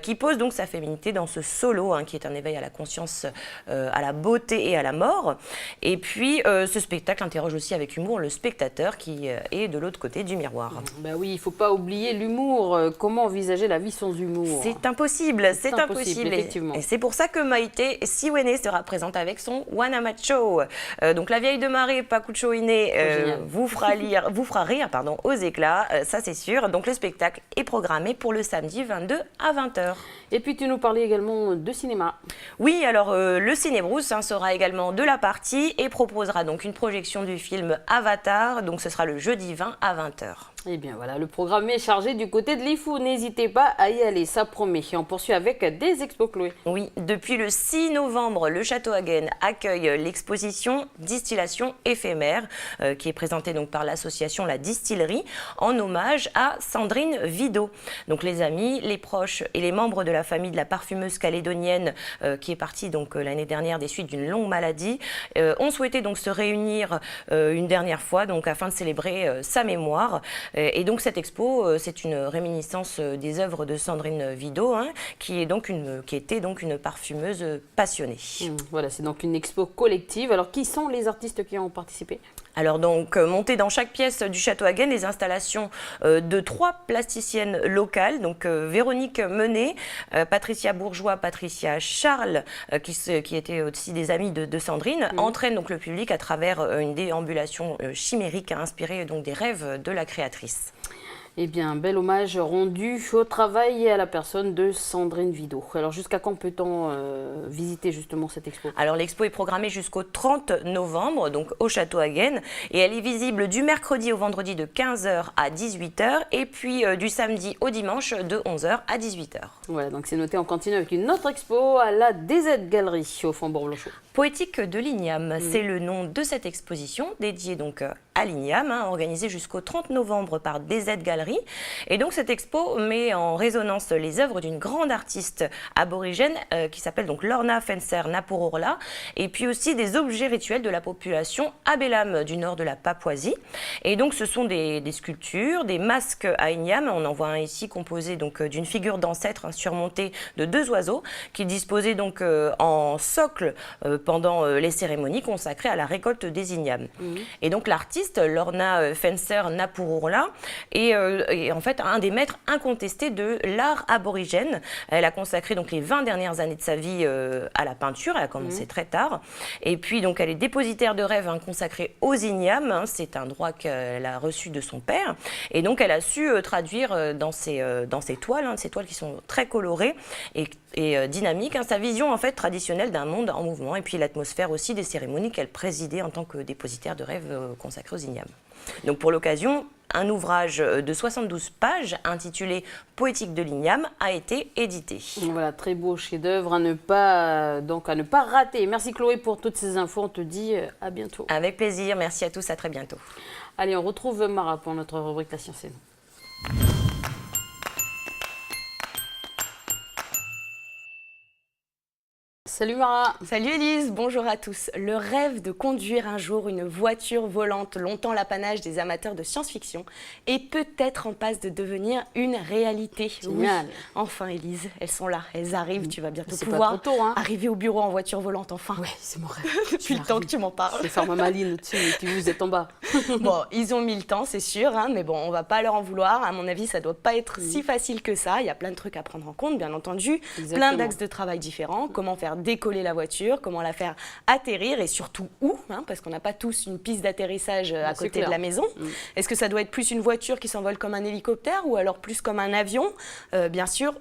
qui pose donc sa féminité dans ce solo qui est un éveil à la conscience, à la beauté et à la mort. Et puis ce spectacle interroge aussi avec humour le spectateur qui est de l'autre côté du miroir. Ben oui, il ne faut pas oublier l'humour. Comment envisager la vie sans sans humour. C'est impossible, c'est impossible. Effectivement. Et c'est pour ça que Maïté Siwene sera présente avec son Wanamacho. Donc la vieille de marée, Pakucho Ine, vous fera rire aux éclats, ça c'est sûr. Donc le spectacle est programmé pour le samedi 22 à 20h. Et puis tu nous parlais également de cinéma. Oui, alors le Cinébrousse sera également de la partie et proposera donc une projection du film Avatar. Donc ce sera le jeudi 20 à 20h. Eh bien voilà, le programme est chargé du côté de l'IFU. N'hésitez pas à y aller, ça promet. Et on poursuit avec des expos, Chloé. Oui, depuis le 6 novembre, le Château Hagen accueille l'exposition Distillation éphémère qui est présentée donc par l'association La Distillerie en hommage à Sandrine Vidot. Donc les amis, les proches et les membres de la famille de la parfumeuse calédonienne qui est partie donc l'année dernière des suites d'une longue maladie ont souhaité donc se réunir une dernière fois donc afin de célébrer sa mémoire. Et donc cette expo, c'est une réminiscence des œuvres de Sandrine Vidot, qui était donc une parfumeuse passionnée. Voilà, c'est donc une expo collective. Alors qui sont les artistes qui ont participé ? Alors donc, montées dans chaque pièce du Château Hagen, les installations de 3 plasticiennes locales, donc Véronique Menet, Patricia Bourgeois, Patricia Charles, qui étaient aussi des amies de Sandrine, entraînent donc le public à travers une déambulation chimérique inspirée donc des rêves de la créatrice. Eh bien, bel hommage rendu au travail et à la personne de Sandrine Vidot. Alors, jusqu'à quand peut-on visiter justement cette expo ? Alors, l'expo est programmée jusqu'au 30 novembre, donc au Château Hagen, et elle est visible du mercredi au vendredi de 15h à 18h, et puis du samedi au dimanche de 11h à 18h. Voilà, donc c'est noté, on continue avec une autre expo à la DZ Galerie au Faubourg-Blanchot. Poétique de l'igname, c'est le nom de cette exposition dédiée donc à l'igname, organisée jusqu'au 30 novembre par DZ Galerie. Et donc cette expo met en résonance les œuvres d'une grande artiste aborigène qui s'appelle donc Lorna Fencer Napururla, et puis aussi des objets rituels de la population Abelam du nord de la Papouasie. Et donc ce sont des sculptures, des masques à igname. On en voit un ici composé donc d'une figure d'ancêtre surmontée de 2 oiseaux qui disposaient donc en socle pendant les cérémonies consacrées à la récolte des ignames. Et donc l'artiste Lorna Fencer Napururla est en fait un des maîtres incontestés de l'art aborigène. Elle a consacré donc les 20 dernières années de sa vie à la peinture. Elle a commencé très tard. Et puis donc elle est dépositaire de rêves consacrés aux ignames. C'est un droit qu'elle a reçu de son père. Et donc elle a su traduire dans ses toiles, ces toiles qui sont très colorées et dynamiques, sa vision en fait traditionnelle d'un monde en mouvement, et puis l'atmosphère aussi des cérémonies qu'elle présidait en tant que dépositaire de rêves consacrés aux ignames. Donc pour l'occasion, un ouvrage de 72 pages intitulé Poétique de l'igname a été édité. Voilà, très beau chef-d'œuvre à ne pas rater. Merci Chloé pour toutes ces infos. On te dit à bientôt. Avec plaisir. Merci à tous. À très bientôt. Allez, on retrouve Mara pour notre rubrique La Science et nous. Salut Mara. Salut Élise, bonjour à tous. Le rêve de conduire un jour une voiture volante, longtemps l'apanage des amateurs de science-fiction, est peut-être en passe de devenir une réalité. Génial. Oui. Enfin Élise, elles sont là, elles arrivent, tu vas bientôt C'est pouvoir pas trop tôt, arriver au bureau en voiture volante enfin. Ouais, c'est mon rêve. Depuis le temps que tu m'en parles. Je vais faire ma maline au-dessus et puis vous êtes en bas. Bon, ils ont mis le temps, c'est sûr, mais bon, on va pas leur en vouloir. À mon avis, ça doit pas être si facile que ça. Il y a plein de trucs à prendre en compte, bien entendu. Exactement. Plein d'axes de travail différents. Comment faire décoller la voiture, comment la faire atterrir et surtout où, parce qu'on n'a pas tous une piste d'atterrissage à côté de la maison. Est-ce que ça doit être plus une voiture qui s'envole comme un hélicoptère ou alors plus comme un avion ? Bien sûr.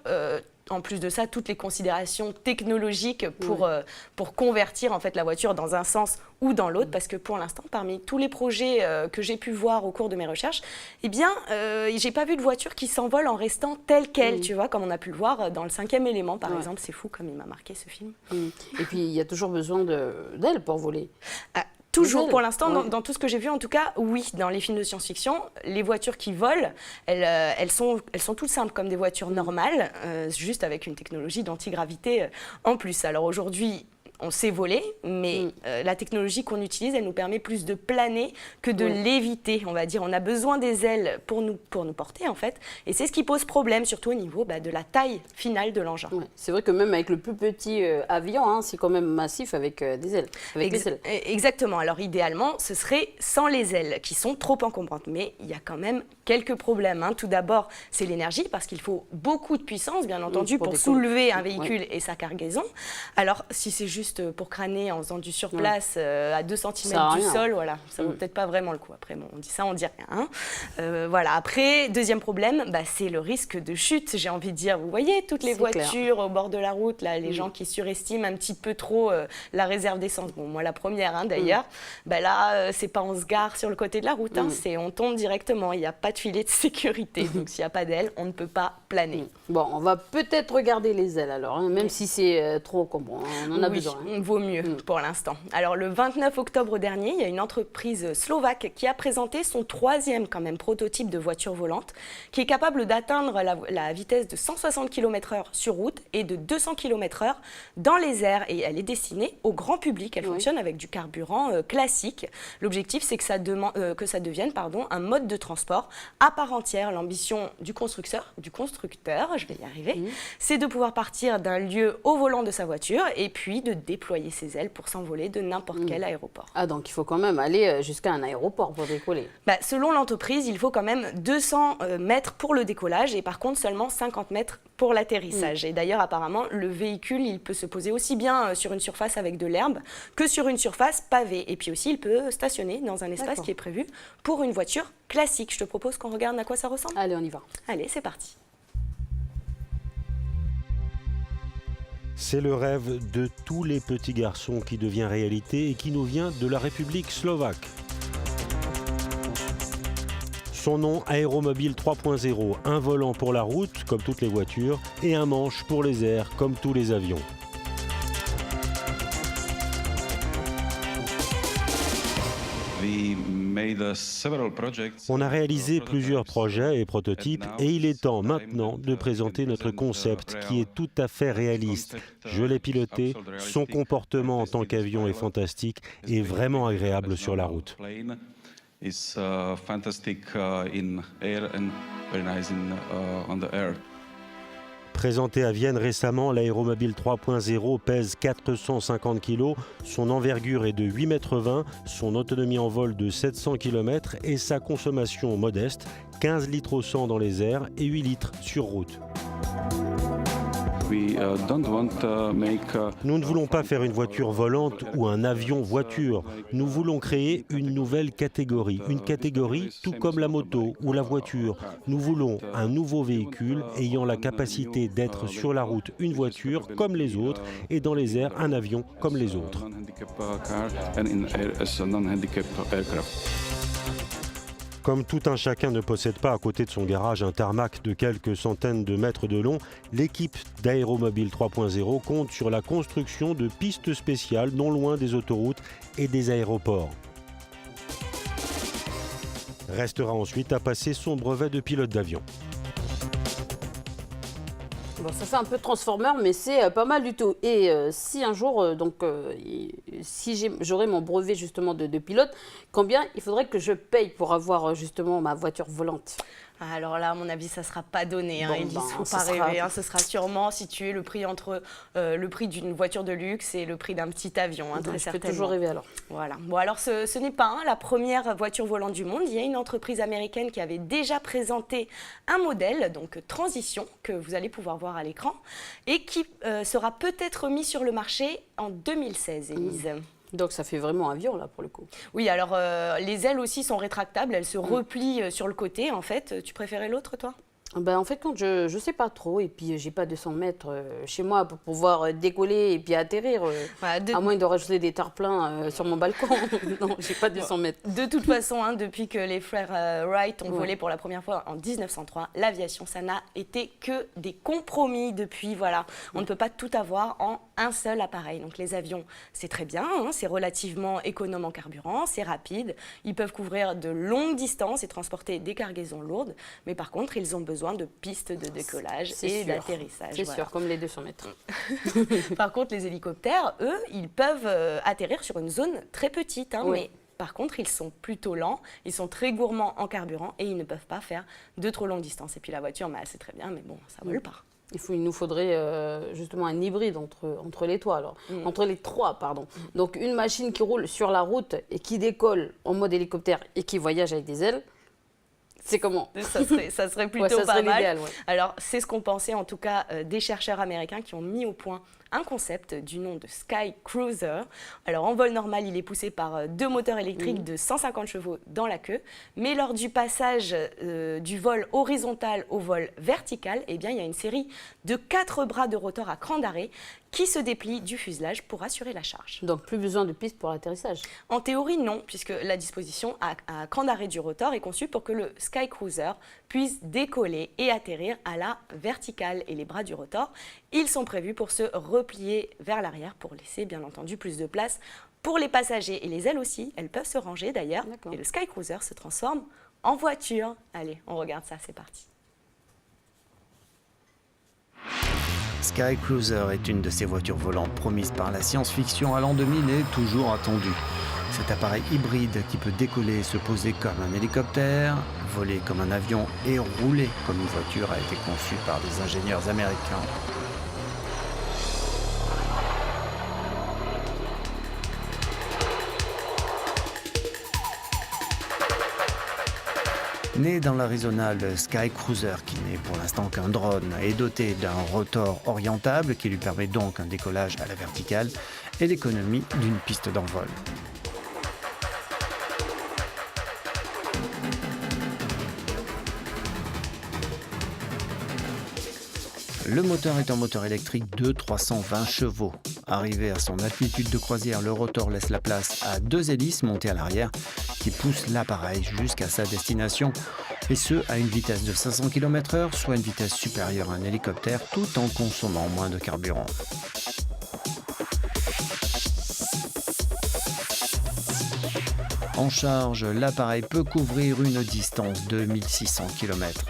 En plus de ça, toutes les considérations technologiques pour convertir en fait la voiture dans un sens ou dans l'autre, parce que pour l'instant, parmi tous les projets que j'ai pu voir au cours de mes recherches, eh bien, j'ai pas vu de voiture qui s'envole en restant telle qu'elle, tu vois, comme on a pu le voir dans le 5e élément, par exemple. C'est fou comme il m'a marqué ce film. Et puis, il y a toujours besoin d'elle pour voler. Toujours, pour l'instant, dans tout ce que j'ai vu, en tout cas, oui, dans les films de science-fiction, les voitures qui volent, elles sont toutes simples comme des voitures normales, juste avec une technologie d'antigravité en plus. Alors aujourd'hui, on sait voler, mais la technologie qu'on utilise, elle nous permet plus de planer que de léviter, on va dire. On a besoin des ailes pour nous porter, en fait. Et c'est ce qui pose problème, surtout au niveau de la taille finale de l'engin. Ouais. C'est vrai que même avec le plus petit avion, hein, c'est quand même massif avec des ailes. Avec les ailes. Exactement. Alors idéalement, ce serait sans les ailes, qui sont trop encombrantes. Mais il y a quand même quelques problèmes. Hein. Tout d'abord, c'est l'énergie, parce qu'il faut beaucoup de puissance, bien entendu, pour soulever un véhicule et sa cargaison. Alors, si c'est juste pour crâner en faisant du surplace à 2 cm du sol, voilà, ça vaut peut-être pas vraiment le coup. Après, bon, on dit ça, on dit rien. Hein. Voilà. Après, deuxième problème, c'est le risque de chute, j'ai envie de dire. Vous voyez, toutes les voitures au bord de la route, là, les gens qui surestiment un petit peu trop la réserve d'essence. Bon, moi, la première, hein, d'ailleurs. Là, c'est pas on se gare sur le côté de la route, hein, c'est on tombe directement. Il n'y a pas de filet de sécurité. Donc, s'il n'y a pas d'ailes, on ne peut pas planer. Bon, on va peut-être regarder les ailes alors, hein, même si c'est trop encombrant. On en a besoin. On vaut mieux pour l'instant. Alors, le 29 octobre dernier, il y a une entreprise slovaque qui a présenté son 3e quand même prototype de voiture volante qui est capable d'atteindre la vitesse de 160 km/h sur route et de 200 km/h dans les airs. Et elle est destinée au grand public. Elle fonctionne avec du carburant classique. L'objectif, c'est que ça devienne un mode de transport à part entière. L'ambition du constructeur, je vais y arriver, c'est de pouvoir partir d'un lieu au volant de sa voiture et puis de déployer ses ailes pour s'envoler de n'importe quel aéroport. Ah, donc il faut quand même aller jusqu'à un aéroport pour décoller. Selon l'entreprise, il faut quand même 200 mètres pour le décollage et par contre seulement 50 mètres pour l'atterrissage. Et d'ailleurs, apparemment, le véhicule, il peut se poser aussi bien sur une surface avec de l'herbe que sur une surface pavée. Et puis aussi, il peut stationner dans un espace qui est prévu pour une voiture classique. Je te propose qu'on regarde à quoi ça ressemble. Allez, on y va. Allez, c'est parti. C'est le rêve de tous les petits garçons qui devient réalité et qui nous vient de la République slovaque. Son nom, Aéromobile 3.0, un volant pour la route, comme toutes les voitures, et un manche pour les airs, comme tous les avions. On a réalisé plusieurs projets et prototypes et il est temps maintenant de présenter notre concept qui est tout à fait réaliste. Je l'ai piloté, son comportement en tant qu'avion est fantastique et vraiment agréable sur la route. Présenté à Vienne récemment, l'Aéromobile 3.0 pèse 450 kg, son envergure est de 8,20 m, son autonomie en vol de 700 km et sa consommation modeste, 15 litres au 100 dans les airs et 8 litres sur route. Nous ne voulons pas faire une voiture volante ou un avion voiture. Nous voulons créer une nouvelle catégorie. Une catégorie tout comme la moto ou la voiture. Nous voulons un nouveau véhicule ayant la capacité d'être sur la route une voiture comme les autres et dans les airs un avion comme les autres. Comme tout un chacun ne possède pas à côté de son garage un tarmac de quelques centaines de mètres de long, l'équipe d'Aéromobile 3.0 compte sur la construction de pistes spéciales non loin des autoroutes et des aéroports. Restera ensuite à passer son brevet de pilote d'avion. Bon, ça fait un peu Transformer, mais c'est pas mal du tout. Et si un jour, si j'aurais mon brevet justement de pilote, combien il faudrait que je paye pour avoir justement ma voiture volante ? Alors là, à mon avis, ça ne sera pas donné. Hein. Il ne faut pas rêver. Ce sera sûrement situé le prix entre le prix d'une voiture de luxe et le prix d'un petit avion, très certainement. Je peux toujours rêver alors. Voilà. Bon, alors ce n'est pas la première voiture volante du monde. Il y a une entreprise américaine qui avait déjà présenté un modèle, donc Transition, que vous allez pouvoir voir à l'écran, et qui sera peut-être mis sur le marché en 2016, Élise. Donc ça fait vraiment avion là pour le coup. Oui, alors les ailes aussi sont rétractables, elles se replient sur le côté en fait. Tu préférais l'autre toi ? En fait, quand je ne sais pas trop, et puis j'ai pas 200 mètres chez moi pour pouvoir décoller et puis atterrir, à moins de rajouter des tarpelins sur mon balcon. Non, j'ai pas 200 mètres. De toute façon, depuis que les frères Wright ont volé pour la première fois en 1903, l'aviation, ça n'a été que des compromis depuis. Voilà, on ne peut pas tout avoir en un seul appareil. Donc les avions, c'est très bien, c'est relativement économe en carburant, c'est rapide, ils peuvent couvrir de longues distances et transporter des cargaisons lourdes, mais par contre, ils ont besoin besoin de pistes de décollage C'est et sûr. d'atterrissage. C'est voilà. sûr, comme les 200 mètres. Par contre, les hélicoptères, eux, ils peuvent atterrir sur une zone très petite, hein, Oui. mais par contre, ils sont plutôt lents, ils sont très gourmands en carburant et ils ne peuvent pas faire de trop longues distances. Et puis la voiture, c'est très bien, mais bon, ça vole pas. Il nous faudrait justement un hybride entre les trois, alors. Entre les trois, pardon. Donc une machine qui roule sur la route et qui décolle en mode hélicoptère et qui voyage avec des ailes, c'est comment? Ça serait plutôt ça pas serait mal. l'idéal, ouais. Alors, c'est ce qu'ont pensé en tout cas des chercheurs américains qui ont mis au point un concept du nom de Sky Cruiser. Alors, en vol normal, il est poussé par 2 moteurs électriques de 150 chevaux dans la queue. Mais lors du passage du vol horizontal au vol vertical, eh bien, il y a une série de 4 bras de rotor à cran d'arrêt qui se déplient du fuselage pour assurer la charge. Donc, plus besoin de piste pour l'atterrissage? En théorie, non, puisque la disposition à cran d'arrêt du rotor est conçue pour que le Sky Cruiser puisse décoller et atterrir à la verticale. Et les bras du rotor, ils sont prévus pour se replier vers l'arrière pour laisser, bien entendu, plus de place pour les passagers. Et les ailes aussi, elles peuvent se ranger d'ailleurs. Et le Sky Cruiser se transforme en voiture. Allez, on regarde ça, c'est parti. Sky Cruiser est une de ces voitures volantes promises par la science-fiction à l'an 2000 et toujours attendue. Cet appareil hybride qui peut décoller et se poser comme un hélicoptère, voler comme un avion et rouler comme une voiture a été conçu par des ingénieurs américains. Né dans l'Arizona, le Sky Cruiser, qui n'est pour l'instant qu'un drone, est doté d'un rotor orientable qui lui permet donc un décollage à la verticale et l'économie d'une piste d'envol. Le moteur est un moteur électrique de 320 chevaux. Arrivé à son altitude de croisière, le rotor laisse la place à 2 hélices montées à l'arrière qui poussent l'appareil jusqu'à sa destination. Et ce, à une vitesse de 500 km/h, soit une vitesse supérieure à un hélicoptère, tout en consommant moins de carburant. En charge, l'appareil peut couvrir une distance de 1600 km.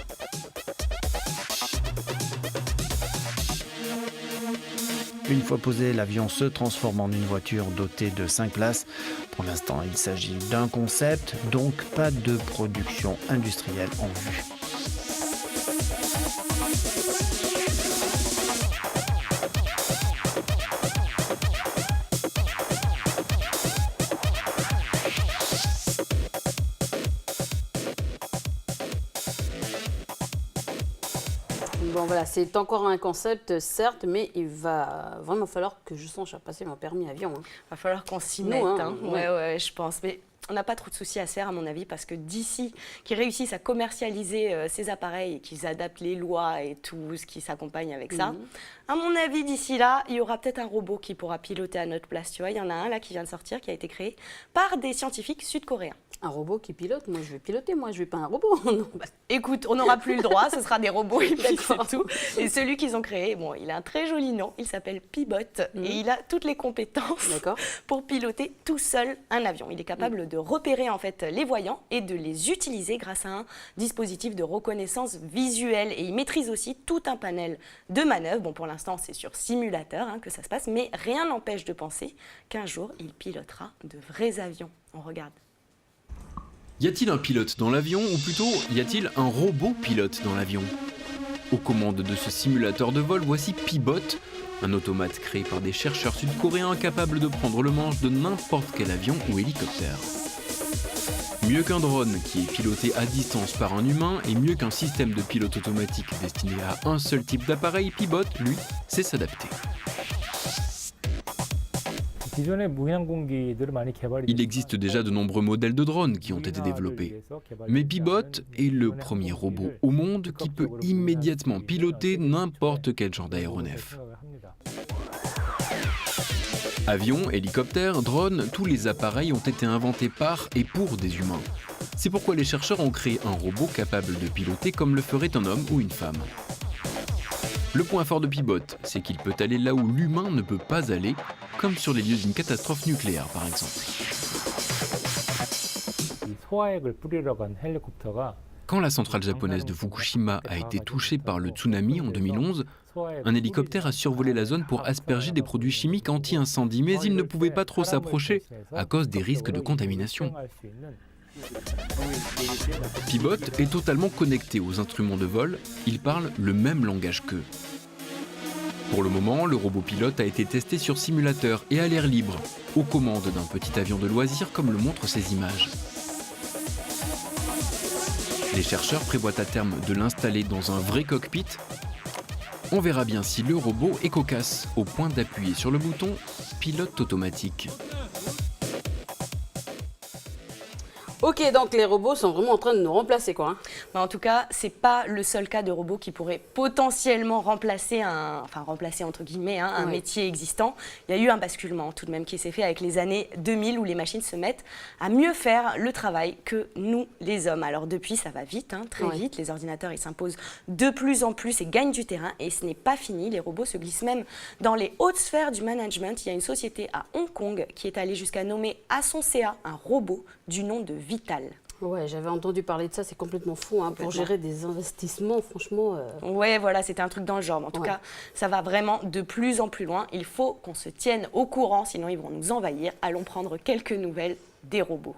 Une fois posé, l'avion se transforme en une voiture dotée de 5 places. Pour l'instant, il s'agit d'un concept, donc pas de production industrielle en vue. Bon voilà, c'est encore un concept, certes, mais il va vraiment falloir que je songe à passer mon permis avion. Il va falloir qu'on s'y Nous, mette. hein, Ouais, je pense. Mais on n'a pas trop de soucis à se faire, à mon avis, parce que d'ici qu'ils réussissent à commercialiser ces appareils et qu'ils adaptent les lois et tout ce qui s'accompagne avec ça, à mon avis, d'ici là, il y aura peut-être un robot qui pourra piloter à notre place. Tu vois, il y en a un là qui vient de sortir, qui a été créé par des scientifiques sud-coréens. Un robot qui pilote? Moi, je vais piloter, moi, je vais pas un robot. Écoute, on n'aura plus le droit, ce sera des robots et puis c'est tout. Et celui qu'ils ont créé, bon, il a un très joli nom, il s'appelle Pibot et il a toutes les compétences pour piloter tout seul un avion. Il est capable de repérer en fait les voyants et de les utiliser grâce à un dispositif de reconnaissance visuelle et il maîtrise aussi tout un panel de manœuvres. Bon, pour l'instant, c'est sur simulateur que ça se passe, mais rien n'empêche de penser qu'un jour, il pilotera de vrais avions. On regarde. Y a-t-il un pilote dans l'avion, ou plutôt, y a-t-il un robot pilote dans l'avion? Aux commandes de ce simulateur de vol, voici Pibot, un automate créé par des chercheurs sud-coréens capables de prendre le manche de n'importe quel avion ou hélicoptère. Mieux qu'un drone qui est piloté à distance par un humain et mieux qu'un système de pilote automatique destiné à un seul type d'appareil, Pibot, lui, sait s'adapter. Il existe déjà de nombreux modèles de drones qui ont été développés. Mais Pibot est le premier robot au monde qui peut immédiatement piloter n'importe quel genre d'aéronef. Avions, hélicoptères, drones, tous les appareils ont été inventés par et pour des humains. C'est pourquoi les chercheurs ont créé un robot capable de piloter comme le ferait un homme ou une femme. Le point fort de Pibot, c'est qu'il peut aller là où l'humain ne peut pas aller, comme sur les lieux d'une catastrophe nucléaire par exemple. Quand la centrale japonaise de Fukushima a été touchée par le tsunami en 2011, un hélicoptère a survolé la zone pour asperger des produits chimiques anti-incendie, mais il ne pouvait pas trop s'approcher à cause des risques de contamination. Pibot est totalement connecté aux instruments de vol, il parle le même langage qu'eux. Pour le moment, le robot pilote a été testé sur simulateur et à l'air libre, aux commandes d'un petit avion de loisirs comme le montrent ces images. Les chercheurs prévoient à terme de l'installer dans un vrai cockpit. On verra bien si le robot est cocasse, au point d'appuyer sur le bouton pilote automatique. Ok, donc les robots sont vraiment en train de nous remplacer, quoi. En tout cas, c'est pas le seul cas de robot qui pourrait potentiellement remplacer entre guillemets, un métier existant. Il y a eu un basculement tout de même qui s'est fait avec les années 2000 où les machines se mettent à mieux faire le travail que nous, les hommes. Alors depuis, ça va vite, très vite. Les ordinateurs, ils s'imposent de plus en plus et gagnent du terrain. Et ce n'est pas fini. Les robots se glissent même dans les hautes sphères du management. Il y a une société à Hong Kong qui est allée jusqu'à nommer à son CA un robot du nom de Vital. Ouais, j'avais entendu parler de ça, c'est complètement fou, pour gérer des investissements, franchement. Ouais, voilà, c'était un truc dans le genre. En tout cas, ça va vraiment de plus en plus loin. Il faut qu'on se tienne au courant, sinon ils vont nous envahir. Allons prendre quelques nouvelles des robots.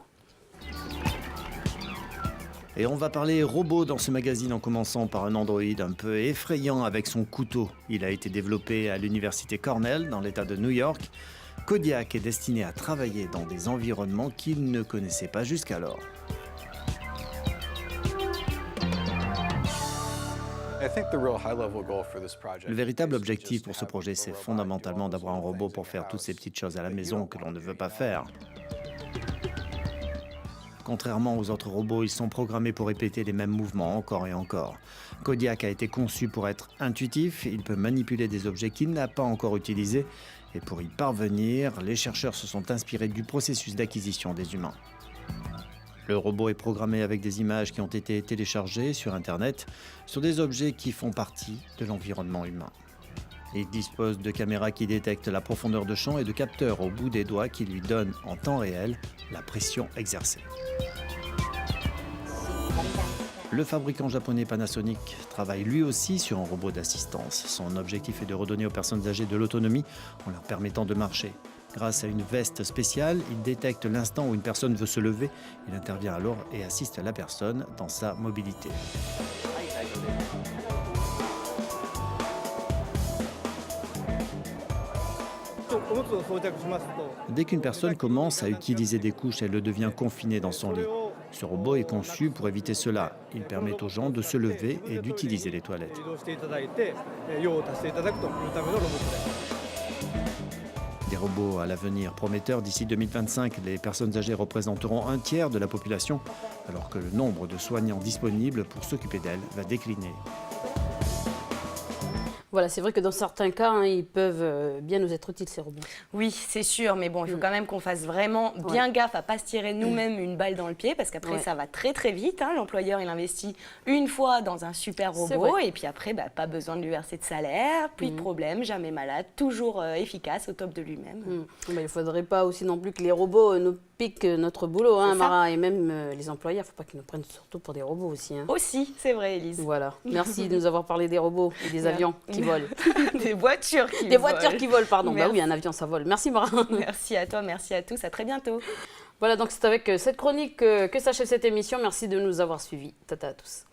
Et on va parler robots dans ce magazine en commençant par un androïde un peu effrayant avec son couteau. Il a été développé à l'université Cornell dans l'État de New York. Kodiak est destiné à travailler dans des environnements qu'il ne connaissait pas jusqu'alors. Le véritable objectif pour ce projet, c'est fondamentalement d'avoir un robot pour faire toutes ces petites choses à la maison que l'on ne veut pas faire. Contrairement aux autres robots, ils sont programmés pour répéter les mêmes mouvements encore et encore. Kodiak a été conçu pour être intuitif, il peut manipuler des objets qu'il n'a pas encore utilisés, et pour y parvenir, les chercheurs se sont inspirés du processus d'acquisition des humains. Le robot est programmé avec des images qui ont été téléchargées sur Internet sur des objets qui font partie de l'environnement humain. Il dispose de caméras qui détectent la profondeur de champ et de capteurs au bout des doigts qui lui donnent en temps réel la pression exercée. Le fabricant japonais Panasonic travaille lui aussi sur un robot d'assistance. Son objectif est de redonner aux personnes âgées de l'autonomie en leur permettant de marcher. Grâce à une veste spéciale, il détecte l'instant où une personne veut se lever. Il intervient alors et assiste la personne dans sa mobilité. Dès qu'une personne commence à utiliser des couches, elle devient confinée dans son lit. Ce robot est conçu pour éviter cela. Il permet aux gens de se lever et d'utiliser les toilettes. Des robots à l'avenir prometteurs. D'ici 2025, les personnes âgées représenteront un tiers de la population, alors que le nombre de soignants disponibles pour s'occuper d'elles va décliner. Voilà, c'est vrai que dans certains cas, ils peuvent bien nous être utiles, ces robots. Oui, c'est sûr, mais bon, il faut quand même qu'on fasse vraiment bien gaffe à ne pas se tirer nous-mêmes une balle dans le pied, parce qu'après, ça va très très vite. L'employeur, il investit une fois dans un super robot, et puis après, pas besoin de lui verser de salaire, plus de problème, jamais malade, toujours efficace, au top de lui-même. Il ne faudrait pas aussi non plus que les robots nous piquent notre boulot, Mara, et même les employeurs, il ne faut pas qu'ils nous prennent surtout pour des robots aussi. Aussi, c'est vrai, Élise. Voilà, merci de nous avoir parlé des robots et des avions qui volent. Des voitures qui volent. Des voitures qui volent, pardon. Bah oui, un avion, ça vole. Merci, Mara. Merci à toi, merci à tous. À très bientôt. Voilà, donc c'est avec cette chronique que s'achève cette émission. Merci de nous avoir suivis. Tata à tous.